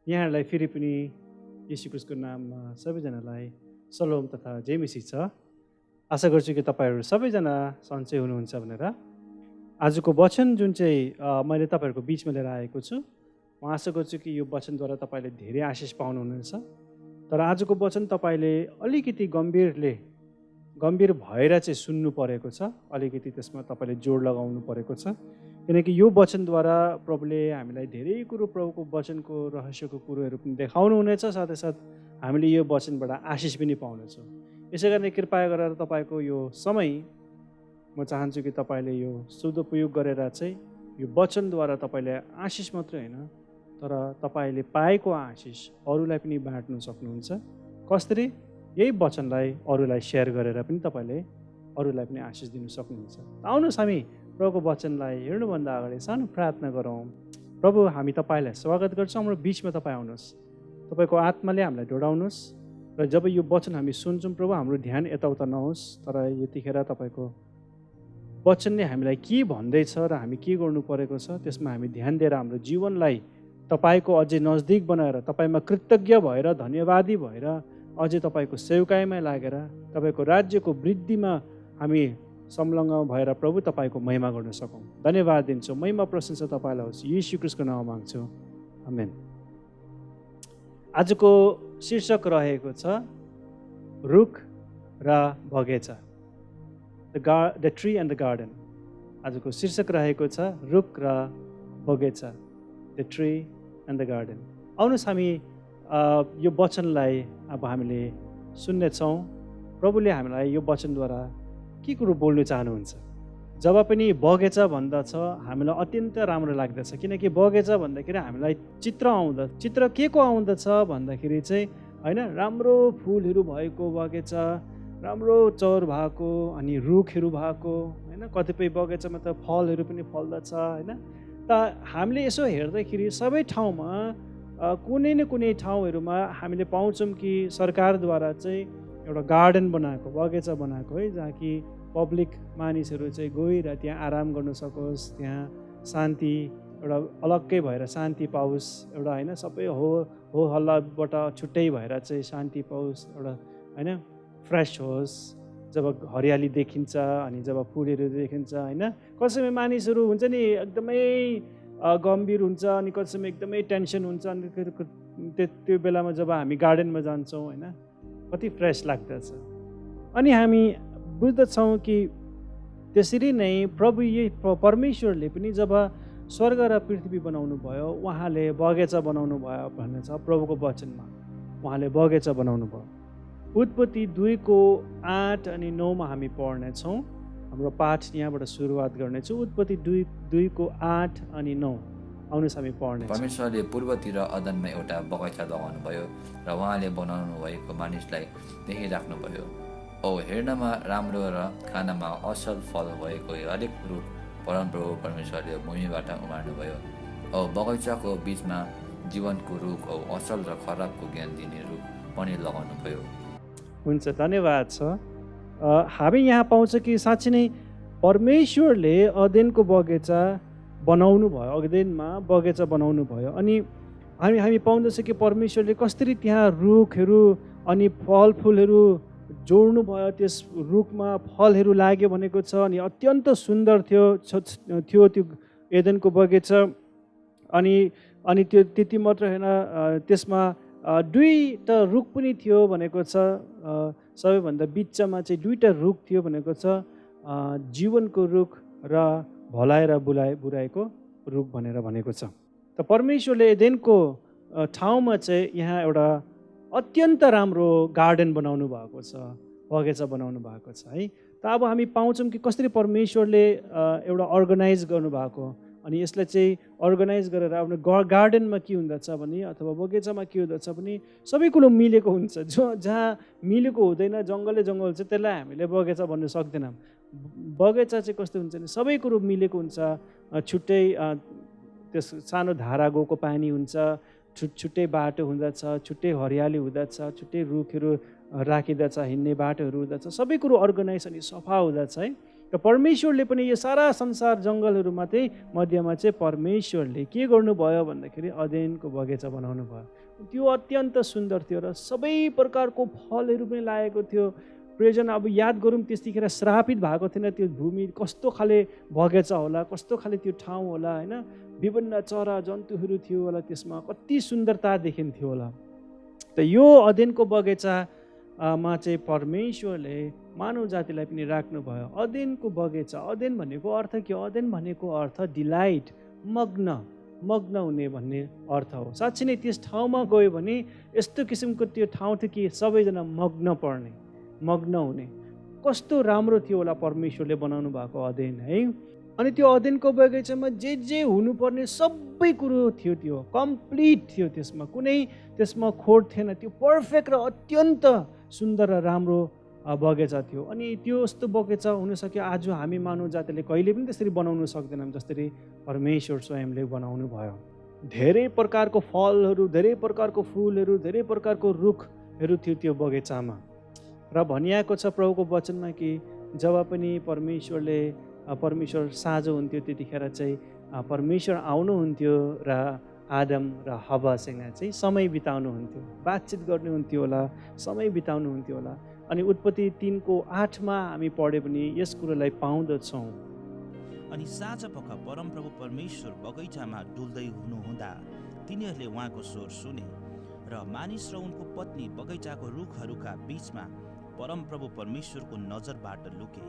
यहाँहरूलाई फेरि पनि येशू ख्रीष्टको नाममा सबैजनालाई सलोम तथा जय मसीह छ। आशा गर्छु कि तपाईँहरू सबैजना सन्चै हुनुहुन्छ भनेर। आजको वचन जुन चाहिँ मैले तपाईँहरूको बिचमा लिएर आएको छु, म आशा गर्छु कि यो वचनद्वारा तपाईँले धेरै आशिष पाउनुहुनेछ। तर आजको वचन तपाईँले अलिकति गम्भीर भएर चाहिँ सुन्नु परेको छ, अलिकति त्यसमा तपाईँले जोड लगाउनु परेको छ, किनकि यो वचनद्वारा प्रभुले हामीलाई धेरै कुरो, प्रभुको वचनको रहस्यको कुरोहरू पनि देखाउनु हुनेछ। साथै साथ हामीले यो वचनबाट आशिष पनि पाउनेछौँ। यसै कारण कृपया गरेर तपाईँको यो समय म चाहन्छु कि तपाईँले यो सदुपयोग गरेर चाहिँ यो वचनद्वारा तपाईँले आशिष मात्रै होइन, तर तपाईँले पाएको आशिष अरूलाई पनि बाँड्नु सक्नुहुन्छ। कसरी? यही वचनलाई अरूलाई सेयर गरेर पनि तपाईँले अरूलाई पनि आशिष दिनु सक्नुहुन्छ। आउनुहोस् हामी प्रभुको वचनलाई हेर्नुभन्दा अगाडि सानो प्रार्थना गरौँ। प्रभु, हामी तपाईँलाई स्वागत गर्छौँ। हाम्रो बिचमा तपाईँ आउनुहोस्, तपाईँको आत्माले हामीलाई डोडाउनुहोस् र जब यो वचन हामी सुन्छौँ प्रभु, हाम्रो ध्यान यताउता नहोस्, तर यतिखेर तपाईँको वचनले हामीलाई के भन्दैछ र हामी के गर्नु परेको छ त्यसमा हामी ध्यान दिएर हाम्रो जीवनलाई तपाईँको अझै नजदिक बनाएर, तपाईँमा कृतज्ञ भएर, धन्यवादी भएर, अझै तपाईँको सेवकाइमा लागेर तपाईँको राज्यको वृद्धिमा हामी संलग्न भएर प्रभु तपाईँको महिमा गर्न सकौँ। धन्यवाद दिन्छौँ। महिमा प्रशंसा तपाईँलाई होस्, येशू ख्रीष्टको नाममा माग्छौँ, आमेन। आजको शीर्षक रहेको छ रुख र बगैँचा, the tree and the garden. आजको शीर्षक रहेको छ रुख र बगैँचा, the tree and the garden. आउनुहोस् हामी यो वचनलाई अब हामीले सुन्नेछौँ। प्रभुले हामीलाई यो वचनद्वारा के कुरो बोल्नु चाहनुहुन्छ। जब पनि बगैँचा भन्दछ हामीलाई अत्यन्त राम्रो लाग्दछ, किनकि बगैँचा भन्दाखेरि हामीलाई चित्र के को आउँदछ भन्दाखेरि चाहिँ होइन, राम्रो फुलहरू भएको बगैँचा, राम्रो चौर भएको, अनि रुखहरू भएको, होइन। कतिपय बगैँचामा त फलहरू पनि फल्दछ, होइन। त हामीले यसो हेर्दाखेरि सबै ठाउँमा कुनै न कुनै ठाउँहरूमा हामीले पाउँछौँ कि सरकारद्वारा चाहिँ एउटा गार्डन बनाएको, बगैँचा बनाएको है, जहाँ कि पब्लिक मानिसहरू चाहिँ गएर त्यहाँ आराम गर्न सकोस्, त्यहाँ शान्ति एउटा अलग्गै भएर शान्ति पाओस्, एउटा होइन, सबै हो हल्लाबाट छुट्टै भएर चाहिँ शान्ति पाओस्, एउटा होइन, फ्रेस होस्। जब हरियाली देखिन्छ अनि जब फुलहरू देखिन्छ, होइन, कसैमा मानिसहरू हुन्छ नि एकदमै गम्भीर हुन्छ, अनि कसैमा एकदमै टेन्सन हुन्छ, अनि त्यो बेलामा जब हामी गार्डनमा जान्छौँ, होइन, कति फ्रेस लाग्दछ। अनि हामी बुझ्दछौँ कि त्यसरी नै प्रभु परमेश्वरले पनि जब स्वर्ग र पृथ्वी बनाउनु भयो, उहाँले बगैँचा बनाउनु भयो भन्ने छ प्रभुको वचनमा। उहाँले बगैँचा बनाउनु भयो। उत्पत्ति 2:8 अनि 9 हामी पढ्नेछौँ। हाम्रो पाठ यहाँबाट सुरुवात गर्नेछौँ। उत्पत्ति 2:8 अनि 9। आउनुहोस् हामी पढ्नेछौँ। परमेश्वरले पूर्वतिर अदनमा एउटा बगैँचा लगाउनु भयो र उहाँले बनाउनु भएको मानिसलाई त्यही राख्नुभयो। औ हेर्नमा राम्रो र खानामा असल फल भएको हरेक रुख परमप्रभु परमेश्वरले भूमिबाट उमार्नुभयो। औ बगैँचाको बिचमा जीवनको रुख औ असल र खराबको ज्ञान दिने रुख पनि लगाउनु भयो। हुन्छ, धन्यवाद छ। हामी यहाँ पाउँछ कि साँच्चै नै परमेश्वरले अदेनको बगैँचा बनाउनु भयो, अदेनमा बगैँचा बनाउनु भयो। अनि हामी पाउँदछ कि परमेश्वरले कसरी त्यहाँ रुखहरू अनि फलफुलहरू जोड्नु भयो, त्यस रुखमा फलहरू लाग्यो भनेको छ। अनि अत्यन्त सुन्दर थियो त्यो एदेनको बगैँचा। अनि त्यो त्यति मात्र होइन, त्यसमा 2टा रुख पनि थियो भनेको छ। सबैभन्दा बिचमा चाहिँ 2टा रुख थियो भनेको छ, जीवनको रुख र भलाइ र बुराइको रुख भनेको छ। त परमेश्वरले एदेनको ठाउँमा चाहिँ यहाँ एउटा अत्यन्त राम्रो गार्डन बनाउनु भएको छ, बगैँचा बनाउनु भएको छ है। त अब हामी पाउँछौँ कि कसरी परमेश्वरले एउटा अर्गनाइज गर्नुभएको। अनि यसलाई चाहिँ अर्गनाइज गरेर आफ्नो गार्डनमा के हुँदछ भने, अथवा बगैँचामा के हुँदछ भने, सबै कुरो मिलेको हुन्छ। जहाँ मिलेको हुँदैन, जङ्गल छ, त्यसलाई हामीले बगैँचा भन्न सक्दैनौँ। बगैँचा चाहिँ कस्तो हुन्छ भने सबै कुरो मिलेको हुन्छ। छुट्टै त्यस सानो धारा गएको पानी हुन्छ, छुट्टै बाटो हुँदछ, छुट्टै हरियाली हुँदछ, छुट्टै रुखहरू राखिँदछ, हिँड्ने बाटोहरू हुँदछ, सबै कुरो अर्गनाइज अनि सफा हुँदछ है। र परमेश्वरले पनि यो सारा संसार जङ्गलहरूमा चाहिँ मध्यमा चाहिँ परमेश्वरले के गर्नुभयो भन्दाखेरि अदेनको बगैँचा बनाउनु भयो। त्यो अत्यन्त सुन्दर थियो र सबै प्रकारको फलहरू पनि लागेको थियो। प्रियजन, अब याद गरौँ त्यतिखेर श्रापित भएको थिएन त्यो भूमि, कस्तो खाले बगैँचा होला, कस्तो खाले त्यो ठाउँ होला होइन। विभिन्न चरा जन्तुहरू थियो होला त्यसमा, कति सुन्दरता देखिन्थ्यो होला। त यो अदेनको बगैँचा मा चाहिँ परमेश्वरले मानव जातिलाई पनि राख्नुभयो। अदेनको बगैँचा, अदेन भनेको अर्थ के हो? अदेन भनेको अर्थ डिलाइट, मग्न हुने भन्ने अर्थ हो। साँच्चै नै त्यस ठाउँमा गयो भने यस्तो किसिमको त्यो ठाउँ थियो कि सबैजना मग्न हुने। कस्तो राम्रो थियो होला परमेश्वरले बनाउनु भएको अदेन है। अनि त्यो अदेनको बगैँचामा जे हुनुपर्ने सबै कुरो थियो, त्यो कम्प्लिट थियो। त्यसमा खोट थिएन। त्यो पर्फेक्ट र अत्यन्त सुन्दर र राम्रो बगैँचा थियो। अनि त्यो यस्तो बगैँचा हुनसक्यो आज हामी मानव जातिले कहिले पनि त्यसरी बनाउन सक्दैनौँ जसरी परमेश्वर स्वयंले बनाउनु भयो। धेरै प्रकारको फलहरू, धेरै प्रकारको फुलहरू, धेरै प्रकारको रुखहरू थियो त्यो बगैँचामा। र भनिएको छ प्रभुको वचनमा कि जब पनि परमेश्वर साँझो हुन्थ्यो त्यतिखेर चाहिँ परमेश्वर आउनुहुन्थ्यो र आदम र हव्वासँग चाहिँ समय बिताउनुहुन्थ्यो, बातचित गर्नुहुन्थ्यो होला, समय बिताउनुहुन्थ्यो होला। अनि उत्पत्ति 3:8 हामी पढ्यो भने यस कुरोलाई पाउँदछौँ। अनि साँझपख परमप्रभु परमेश्वर बगैँचामा डुल्दै हुनुहुँदा तिनीहरूले उहाँको स्वर सुने र मानिस र उनको पत्नी बगैँचाको रुखहरूका बीचमा परमप्रभु परमेश्वरको नजरबाट लुके।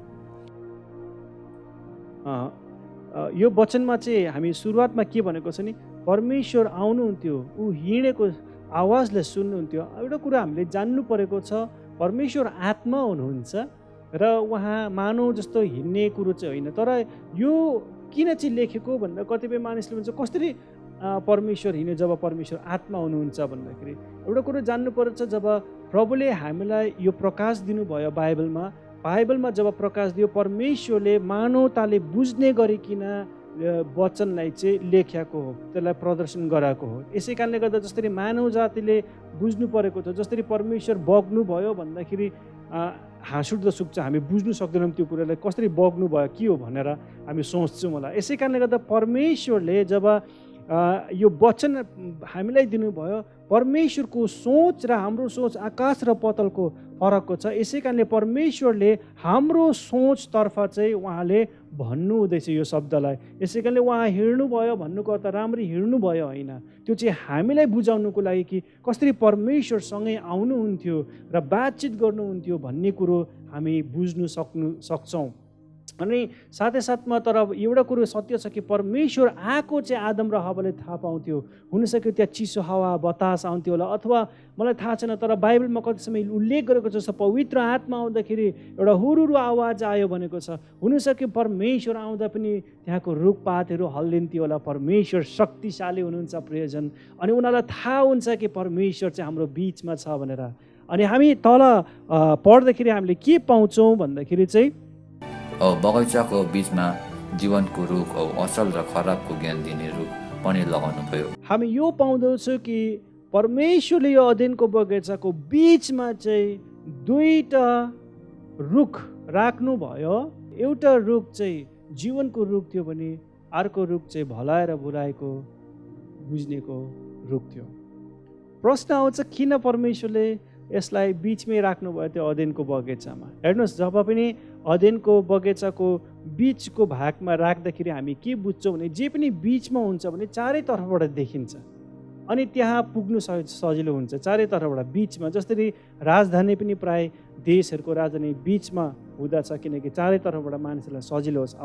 यो वचनमा चाहिँ हामी सुरुवातमा के भनेको छ नि, परमेश्वर आउनुहुन्थ्यो, ऊ हिँडेको आवाजले सुन्नुहुन्थ्यो। एउटा कुरा हामीले जान्नु परेको छ, परमेश्वर आत्मा हुनुहुन्छ र उहाँ मानव जस्तो हिँड्ने कुरो चाहिँ होइन। तर यो किन चाहिँ लेखेको भन्दा कतिपय मानिसले भन्छ कसरी परमेश्वर हिँड्यो जब परमेश्वर आत्मा हुनुहुन्छ भन्दाखेरि एउटा कुरो जान्नु पर्छ। जब प्रभुले हामीलाई यो प्रकाश दिनुभयो बाइबलमा जब प्रकाश दियो, परमेश्वरले मानवताले बुझ्ने गरिकन वचनलाई चाहिँ लेखेको हो, त्यसलाई प्रदर्शन गराएको हो। यसै कारणले गर्दा जसरी मानव जातिले बुझ्नु परेको थियो, जसरी परमेश्वर बग्नु भयो भन्दाखेरि हाँस उठ्दो सुक्छ, हामी बुझ्नु सक्दैनौँ त्यो कुरालाई कसरी बग्नु भयो के हो भनेर हामी सोच्छौँ होला। यसै कारणले गर्दा परमेश्वरले जब यो वचन हामीलाई दिनुभयो, परमेश्वरको सोच र हाम्रो सोच आकाश र पतलको फरकको छ। यसै कारणले परमेश्वरले हाम्रो सोचतर्फ चाहिँ उहाँले भन्नुहुँदैछ यो शब्दलाई। यसै कारणले उहाँ हिँड्नुभयो भन्नुको अर्थ राम्ररी हिँड्नुभयो होइन, त्यो चाहिँ हामीलाई बुझाउनुको लागि कि कसरी परमेश्वरसँगै आउनुहुन्थ्यो र बातचित गर्नुहुन्थ्यो भन्ने कुरो हामी बुझ्नु सक्छौँ। अनि साथै साथमा तर एउटा कुरो सत्य छ कि परमेश्वर आएको चाहिँ आदम र हव्वाले थाहा पाउँथ्यो। हुनसक्यो त्यहाँ चिसो हावा बतास आउँथ्यो होला, अथवा मलाई थाहा छैन, तर बाइबलमा कति समय उल्लेख गरेको छ पवित्र आत्मा आउँदाखेरि एउटा हुरुरु आवाज आयो भनेको छ। हुनसक्यो परमेश्वर आउँदा पनि त्यहाँको रुखपातहरू हल्लिन्थ्यो होला। परमेश्वर शक्तिशाली हुनुहुन्छ प्रियजन, अनि उनीहरूलाई थाहा हुन्छ कि परमेश्वर चाहिँ हाम्रो बिचमा छ भनेर। अनि हामी तल पढ्दाखेरि हामीले के पाउँछौँ भन्दाखेरि चाहिँ बगैँचाको बिचमा जीवनको रुख औ असल र खराबको ज्ञान दिने रुख पनि लगाउनु भयो। हामी यो पाउँदछौँ कि परमेश्वरले यो अदेनको बगैँचाको बिचमा चाहिँ दुईटा रुख राख्नुभयो। एउटा रुख चाहिँ जीवनको रुख थियो भने अर्को रुख चाहिँ भलाइ र बुराइको बुझ्नेको रुख थियो। प्रश्न आउँछ किन परमेश्वरले यसलाई बिचमै राख्नुभयो त्यो अदेनको बगैँचामा? हेर्नुहोस्, जब पनि अदेनको बगैँचाको बिचको भागमा राख्दाखेरि हामी के बुझ्छौँ भने जे पनि बिचमा हुन्छ भने चारै तर्फबाट देखिन्छ अनि त्यहाँ पुग्नु सजिलो हुन्छ चारै तर्फबाट बिचमा। जसरी राजधानी पनि प्राय देशहरूको राजधानी बिचमा हुँदछ किनकि चारै तर्फबाट मानिसहरूलाई सजिलो होस्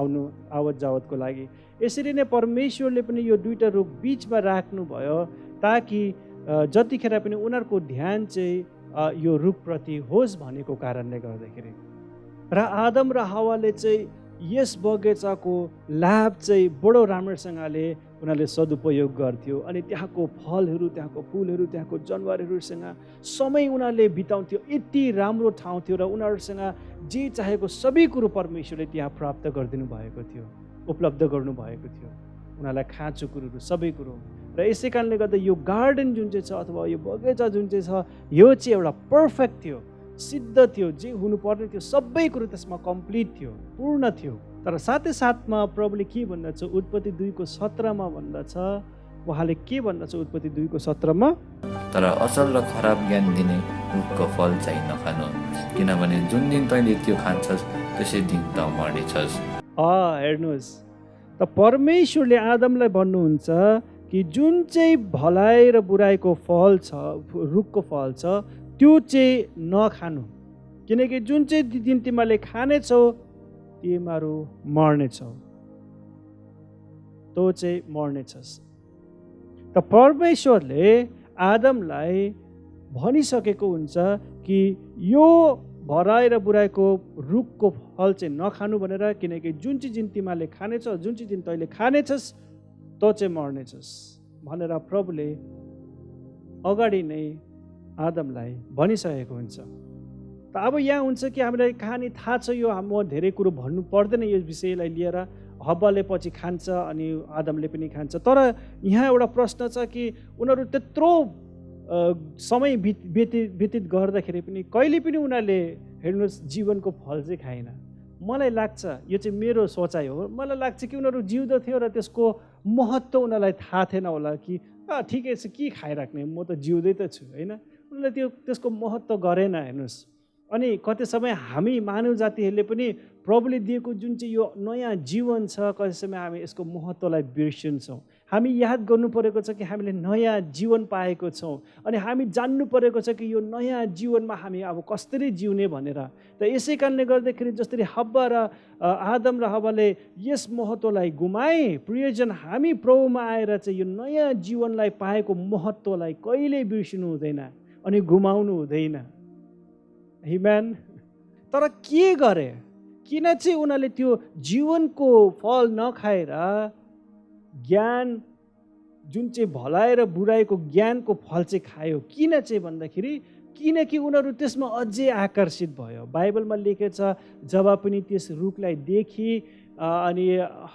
आवत जावतको लागि। यसरी नै परमेश्वरले पनि यो दुईटा रुख बिचमा राख्नुभयो ताकि जतिखेर पनि उनीहरूको ध्यान चाहिँ यो रुखप्रति होस् भनेको कारणले गर्दाखेरि। र आदम र हव्वाले चाहिँ यस बगैँचाको लाभ चाहिँ बडो राम्रोसँगले उनीहरूले सदुपयोग गर्थ्यो। अनि त्यहाँको फलहरू, त्यहाँको फुलहरू, त्यहाँको जनावरहरूसँग समय उनीहरूले बिताउँथ्यो। यति राम्रो ठाउँ थियो र उनीहरूसँग जे चाहेको सबै कुरो परमेश्वरले त्यहाँ प्राप्त गरिदिनु भएको थियो, उपलब्ध गर्नुभएको थियो, उनीहरूलाई खाँचो कुरोहरू सबै कुरो। र यसै कारणले गर्दा यो गार्डन जुन चाहिँ छ अथवा यो बगैँचा जुन चाहिँ छ यो चाहिँ एउटा पर्फेक्ट थियो। सिद्ध थियो, जे हुनुपर्ने थियो सबै कुरो त्यसमा कम्प्लिट थियो, पूर्ण थियो। तर साथै साथमा प्रभुले के भन्दछ उत्पत्ति 2:17 भन्दछ, उहाँले के भन्दछ उत्पत्ति 2:17 तर असल र खराब ज्ञान दिने रुखको फल चाहिँ नखानु, किनभने जुन दिन तैँले त्यो खान्छस् त्यसै दिन त मर्नेछस्। हेर्नुहोस् त परमेश्वरले आदमलाई भन्नुहुन्छ कि जुन चाहिँ भलाइ र बुराइको फल छ, रुखको फल छ, त्यो चाहिँ नखानु, किनकि जुन चाहिँ दिन तिमीले खानेछौ तिमीहरू मर्नेछौ, तँ चाहिँ मर्नेछस्। त परमेश्वरले आदमलाई भनिसकेको हुन्छ कि यो भलाइ र बुराइको रुखको फल चाहिँ नखानु भनेर, किनकि जुन चाहिँ दिन तिमीले खानेछौ, जुन चाहिँ दिन तैँले खानेछस् तँ चाहिँ मर्नेछस् भनेर प्रभुले अगाडि नै आदमलाई भनिसकेको हुन्छ। त अब यहाँ हुन्छ कि हामीलाई कहानी थाहा छ, यो म धेरै कुरो भन्नु पर्दैन यो विषयलाई लिएर। हब्बाले पछि खान्छ अनि आदमले पनि खान्छ, तर यहाँ एउटा प्रश्न छ कि उनीहरू त्यत्रो समय व्यतीत गर्दाखेरि पनि कहिले पनि उनीहरूले हेर्नुहोस् जीवनको फल चाहिँ खाएन। मलाई लाग्छ, यो चाहिँ मेरो सोचाइ हो, मलाई लाग्छ कि उनीहरू जिउँदो थियो र त्यसको महत्त्व उनीहरूलाई थाहा थिएन होला कि ठिकै छ के खाइराख्ने, म त जिउँदै त छु होइन। उनीहरूले त्यसको महत्त्व गरेन। हेर्नुहोस्, अनि कति समय हामी मानव जातिहरूले पनि प्रभुले दिएको जुन चाहिँ यो नयाँ जीवन छ, कति समय हामी यसको महत्त्वलाई बिर्सिन्छौँ। हामी याद गर्नु परेको छ कि हामीले नयाँ जीवन पाएको छौँ, अनि हामी जान्नु परेको छ कि यो नयाँ जीवनमा हामी अब कसरी जिउने भनेर। त यसै कारणले गर्दाखेरि जसरी हब्बा र आदम र हब्बाले यस महत्त्वलाई गुमाए, प्रियजन हामी प्रभुमा आएर चाहिँ यो नयाँ जीवनलाई पाएको महत्त्वलाई कहिल्यै बिर्सिनु हुँदैन अनि गुमाउनु हुँदैन। आमेन। तर के गरे, किन चाहिँ उनीहरूले त्यो जीवनको फल नखाएर ज्ञान जुन चाहिँ भलाइ र बुराइको ज्ञानको फल चाहिँ खायो? किन चाहिँ भन्दाखेरि किनकि उनीहरू त्यसमा अझै आकर्षित भयो। बाइबलमा लेखेको छ जब पनि त्यस रुखलाई देखि अनि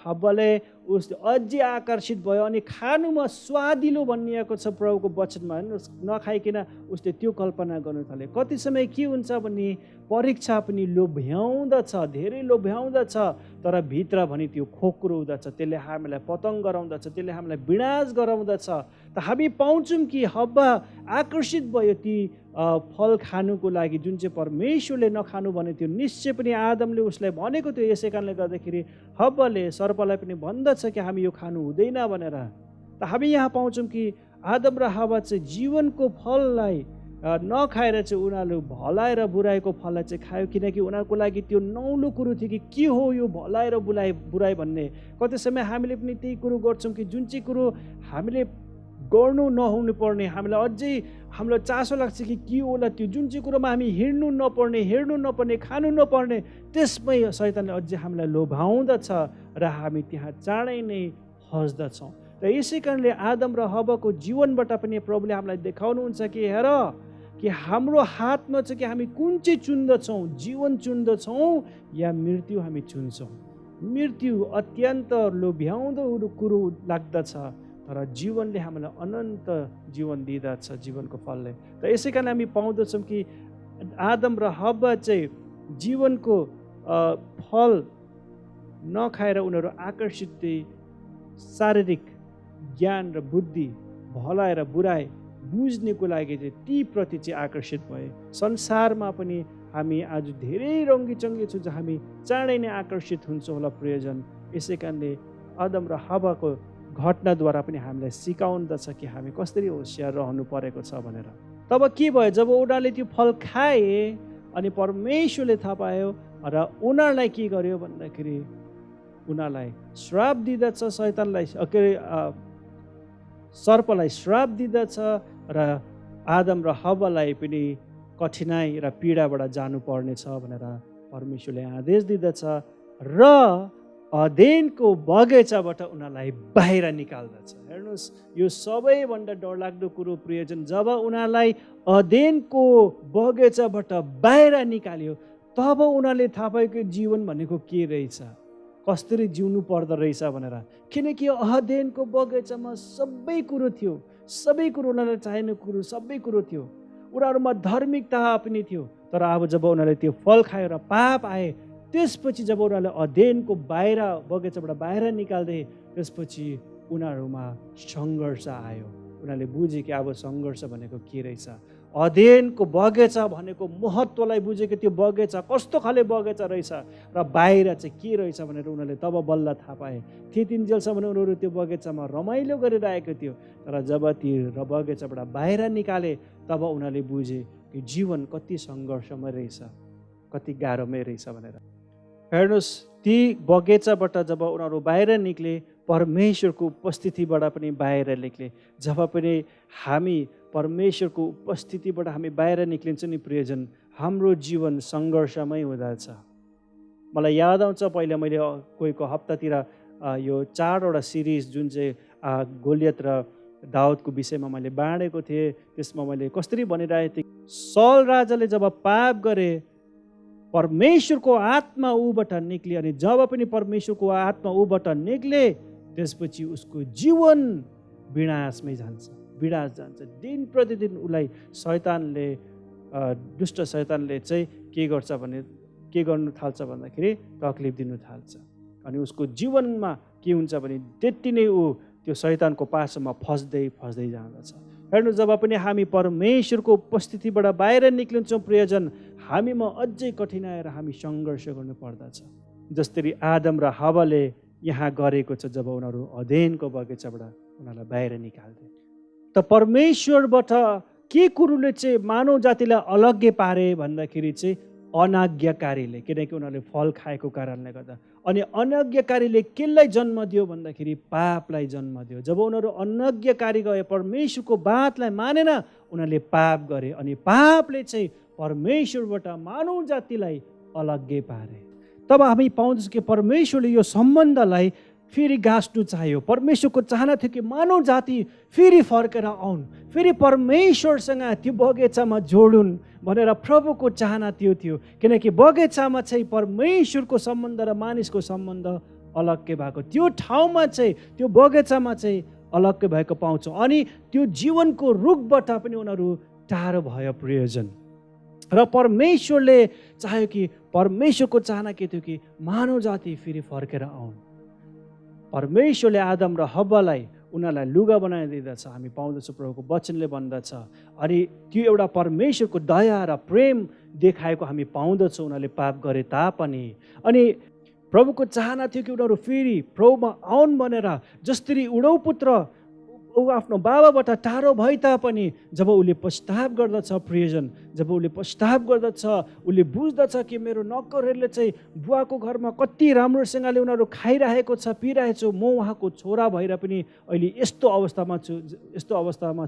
हब्बाले अझै आकर्षित भयो अनि खानुमा स्वादिलो भनिएको छ प्रभुको वचनमा। नखाइकन उसले त्यो कल्पना गर्नु थाले। कति समय के हुन्छ भने परीक्षा पनि लोभ्याउँदछ, धेरै लोभ्याउँदछ, तर भित्र भने त्यो खोक्रो हुँदछ, त्यसले हामीलाई पतङ गराउँदछ, त्यसले हामीलाई विनाश गराउँदछ। त हामी पाउँछौँ कि हब्बा आकर्षित भयो ती फल खानुको लागि जुन चाहिँ परमेश्वरले नखानु भने थियो। निश्चय पनि आदमले उसलाई भनेको थियो, यसै कारणले गर्दाखेरि हब्बाले सर्पलाई पनि भन्दछ कि हामी यो खानु हुँदैन भनेर। त हामी यहाँ पाउँछौँ कि आदम र हब्बा चाहिँ जीवनको फललाई नखाएर चाहिँ उनीहरू भलाइ र बुराइको फललाई चाहिँ खायो, किनकि उनीहरूको लागि त्यो नौलो कुरो थियो कि के हो यो भलाइ र बुराइ भन्ने। कति समय हामीले पनि त्यही कुरो गर्छौँ कि जुन चाहिँ कुरो हामीले गर्नु नहुनु पर्ने, हामीलाई अझै हामीलाई चासो लाग्छ कि के होला त्यो जुन चाहिँ कुरोमा हामी हिँड्नु नपर्ने खानु नपर्ने, त्यसमै शैतानले अझै हामीलाई लोभाउँदछ र हामी त्यहाँ चाँडै नै फस्दछौँ। र यसै कारणले आदम र हब्बाको जीवनबाट पनि प्रभुले हामीलाई देखाउनुहुन्छ कि हेर कि हाम्रो हातमा छ कि हामी कुन चाहिँ चुन्दछौँ, जीवन चुन्दछौँ या मृत्यु हामी चुन्छौँ। मृत्यु अत्यन्त लोभ्याउँदो कुरो लाग्दछ, तर जीवनले हामीलाई अनन्त जीवन दिँदछ, जीवनको फलले। त यसै कारण हामी पाउँदछौँ कि आदम र हब्बा चाहिँ जीवनको फल नखाएर उनीहरू आकर्षित शारीरिक ज्ञान र बुद्धि, भलाइ र बुराइ बुझ्नेको लागि चाहिँ ती प्रति चाहिँ आकर्षित भए। संसारमा पनि हामी आज धेरै रङ्गीचङ्गी छौँ, हामी चाँडै नै आकर्षित हुन्छौँ होला प्रियजन। यसै कारणले आदम र हब्बाको घटनाद्वारा पनि हामीलाई सिकाउँदछ कि हामी कसरी होसियार रहनु परेको छ भनेर। तब के भयो, जब उनीहरूले त्यो फल खाए अनि परमेश्वरले थाहा पायो र उनीहरूलाई के गर्यो भन्दाखेरि उनीहरूलाई श्राप दिँदछ, शैतानलाई सर्पलाई श्राप दिँदछ र आदम र हब्बालाई पनि कठिनाइ र पीडाबाट जानुपर्नेछ भनेर परमेश्वरले आदेश दिँदछ र अदेनको बगैँचाबाट उनीहरूलाई बाहिर निकाल्दछ। हेर्नुहोस्, यो सबैभन्दा डरलाग्दो कुरो प्रियजन, जब उनीहरूलाई अदेनको बगैँचाबाट बाहिर निकाल्यो तब उनीहरूले थाहा पायो कि जीवन भनेको के रहेछ, कसरी जिउनु पर्दो रहेछ भनेर। किनकि अदेनको बगैँचामा सबै कुरो थियो, सबै कुरो उनीहरूलाई चाहिने कुरो सबै कुरो थियो। उनीहरूमा धार्मिकता पनि थियो, तर अब जब उनीहरूले त्यो फल खायो र पाप आए, त्यसपछि जब उनीहरूले अध्ययनको बाहिर बगैँचाबाट बाहिर निकाल्दै, त्यसपछि उनीहरूमा सङ्घर्ष आयो। उनीहरूले बुझे कि अब सङ्घर्ष भनेको के रहेछ, अध्ययनको बगैँचा भनेको महत्त्वलाई बुझेको, त्यो बगैँचा कस्तो खाले बगैँचा रहेछ र बाहिर चाहिँ के रहेछ भनेर उनीहरूले तब बल्ल थाहा पाए। त्यतिन्जेलसम्म उनीहरू त्यो बगैँचामा रमाइलो गरिरहेको थियो, तर जब त्यो बगैँचाबाट बाहिर निकाले तब उनीहरूले बुझे कि जीवन कति सङ्घर्षमै रहेछ, कति गाह्रोमै रहेछ भनेर। हेर्नुहोस्, ती बगैँचाबाट जब उनीहरू बाहिर निक्ले, परमेश्वरको उपस्थितिबाट पनि बाहिर निक्ले। जब पनि हामी परमेश्वरको उपस्थितिबाट हामी बाहिर निक्लिन्छ नि प्रियजन, हाम्रो जीवन सङ्घर्षमै हुँदछ। मलाई याद आउँछ पहिला मैले कोहीको हप्तातिर यो 4वटा सिरिज जुन चाहिँ गोलियत र दाउदको विषयमा मैले बाँडेको थिएँ, त्यसमा मैले कसरी भनिरहेको थिएँ, सौल राजाले जब पाप गरे, परमेश्वरको आत्मा ऊबाट निक्ले, अनि जब पनि परमेश्वरको आत्मा ऊबाट निक्ले त्यसपछि उसको जीवन विनाशमै जान्छ, विनाश जान्छ। दिन प्रतिदिन उसलाई शैतानले, दुष्ट शैतानले चाहिँ के गर्छ भने, के गर्नु थाल्छ भन्दाखेरि तकलिफ दिनु थाल्छ, अनि उसको जीवनमा के हुन्छ भने त्यति नै ऊ त्यो शैतानको पासोमा फस्दै जाँदछ। हेर्नु, जब पनि हामी परमेश्वरको उपस्थितिबाट बाहिर निक्लिन्छौँ प्रियजन, हामीमा अझै कठिनाइ र हामी सङ्घर्ष गर्नु पर्दछ, जसरी आदम र हव्वाले यहाँ गरेको छ जब उनीहरू अध्ययनको बगैँचाबाट उनीहरूलाई बाहिर निकाल्थे। त परमेश्वरबाट के कुरोले चाहिँ मानव जातिलाई अलग्गै पारे भन्दाखेरि चाहिँ अनाज्ञाकारीले, किनकि उनीहरूले फल खाएको कारणले गर्दा। अनि अनाज्ञाकारीले केलाई जन्म दियो भन्दाखेरि पापलाई जन्म दियो। जब उनीहरू अनाज्ञाकारी गए, परमेश्वरको बातलाई मानेन, उनीहरूले पाप गरे, अनि पापले चाहिँ परमेश्वरबाट मानव जातिलाई अलग्गै पारे। तब हामी पाउँछौँ कि परमेश्वरले यो सम्बन्धलाई फेरि गाँस्नु चाहियो। परमेश्वरको चाहना थियो कि मानव जाति फेरि फर्केर आउन्, फेरि परमेश्वरसँग त्यो बगैँचामा जोडुन् भनेर प्रभुको चाहना त्यो थियो। किनकि बगैँचामा चाहिँ परमेश्वरको सम्बन्ध र मानिसको सम्बन्ध अलग्गै भएको, त्यो ठाउँमा चाहिँ, त्यो बगैँचामा चाहिँ अलग्गै भएको पाउँछौँ। अनि त्यो जीवनको रुखबाट पनि उनीहरू टाढो भयो प्रियजन। र परमेश्वरले चाह्यो कि, परमेश्वरको चाहना के थियो कि मानव जाति फेरि फर्केर आउन्। परमेश्वरले आदम र हव्वालाई उनीहरूलाई लुगा बनाइदिँदछ, हामी पाउँदछौँ, प्रभुको वचनले भन्दछ। अनि त्यो एउटा परमेश्वरको दया र प्रेम देखाएको हामी पाउँदछौँ उनीहरूले पाप गरे तापनि। अनि प्रभुको चाहना थियो कि उनीहरू फेरि प्रभुमा आउन् भनेर। जसरी उडौ पुत्र ऊ आफ्नो बाबाबाट टाढो भए तापनि जब उसले पश्चाताप गर्दछ प्रियजन, जब उसले पश्चाताप गर्दछ, उसले बुझ्दछ कि मेरो नोकरहरूले चाहिँ बुवाको घरमा कति राम्रोसँगले उनीहरू खाइरहेको छ, पिइरहेको छु, म उहाँको छोरा भएर पनि अहिले यस्तो अवस्थामा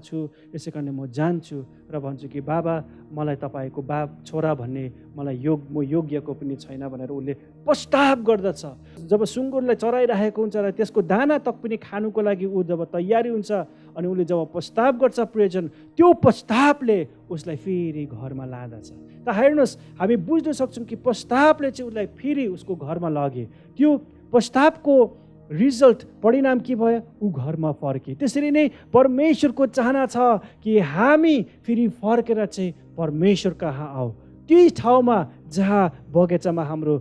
छु, यसै कारणले म जान्छु र भन्छु कि बाबा मलाई तपाईँको छोरा भन्ने मलाई म योग्यको पनि छैन भनेर उसले पश्चाताप गर्दछ। जब सुँगुरलाई चराइरहेको हुन्छ र त्यसको दाना तक पनि खानुको लागि ऊ जब तयारी हुन्छ, अनि उसले जब पश्चाताप गर्छ प्रियजन, त्यो पश्चातापले उसलाई फेरि घरमा लाँदछ। त हेर्नुहोस्, हामी बुझ्न सक्छौँ कि पश्चातापले चाहिँ उसलाई फेरि उसको घरमा लगे। त्यो पश्चातापको रिजल्ट, परिणाम के भयो? ऊ घरमा फर्के। त्यसरी नै परमेश्वरको चाहना छ कि हामी फेरि फर्केर चाहिँ परमेश्वर कहाँ आऊ। त्यही ठाउँमा जहाँ बगैँचामा हाम्रो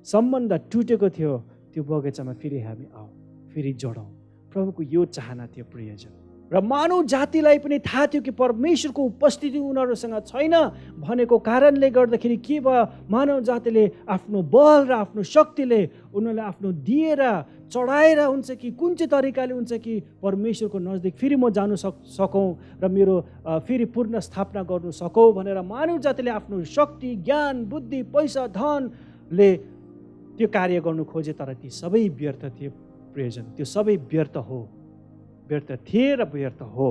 सम्बन्ध टुटेको थियो, त्यो बगैँचामा फेरि हामी आऊ, फेरि जोडौँ। प्रभुको यो चाहना थियो प्रियजन। र मानव जातिलाई पनि थाहा थियो कि परमेश्वरको उपस्थिति उनीहरूसँग छैन भनेको कारणले गर्दाखेरि के भयो, मानव जातिले आफ्नो बल र आफ्नो शक्तिले उनीहरूले आफ्नो दिएर चढाएर हुन्छ कि कुन चाहिँ तरिकाले हुन्छ कि परमेश्वरको नजदिक फेरि म जानु सकौँ र मेरो फेरि पूर्ण स्थापना गर्नु सकौँ भनेर मानव जातिले आफ्नो शक्ति, ज्ञान, बुद्धि, पैसा, धनले त्यो कार्य गर्नु खोजे, तर ती सबै व्यर्थ थिए प्रियजन। त्यो सबै व्यर्थ थिए र व्यर्थ हो।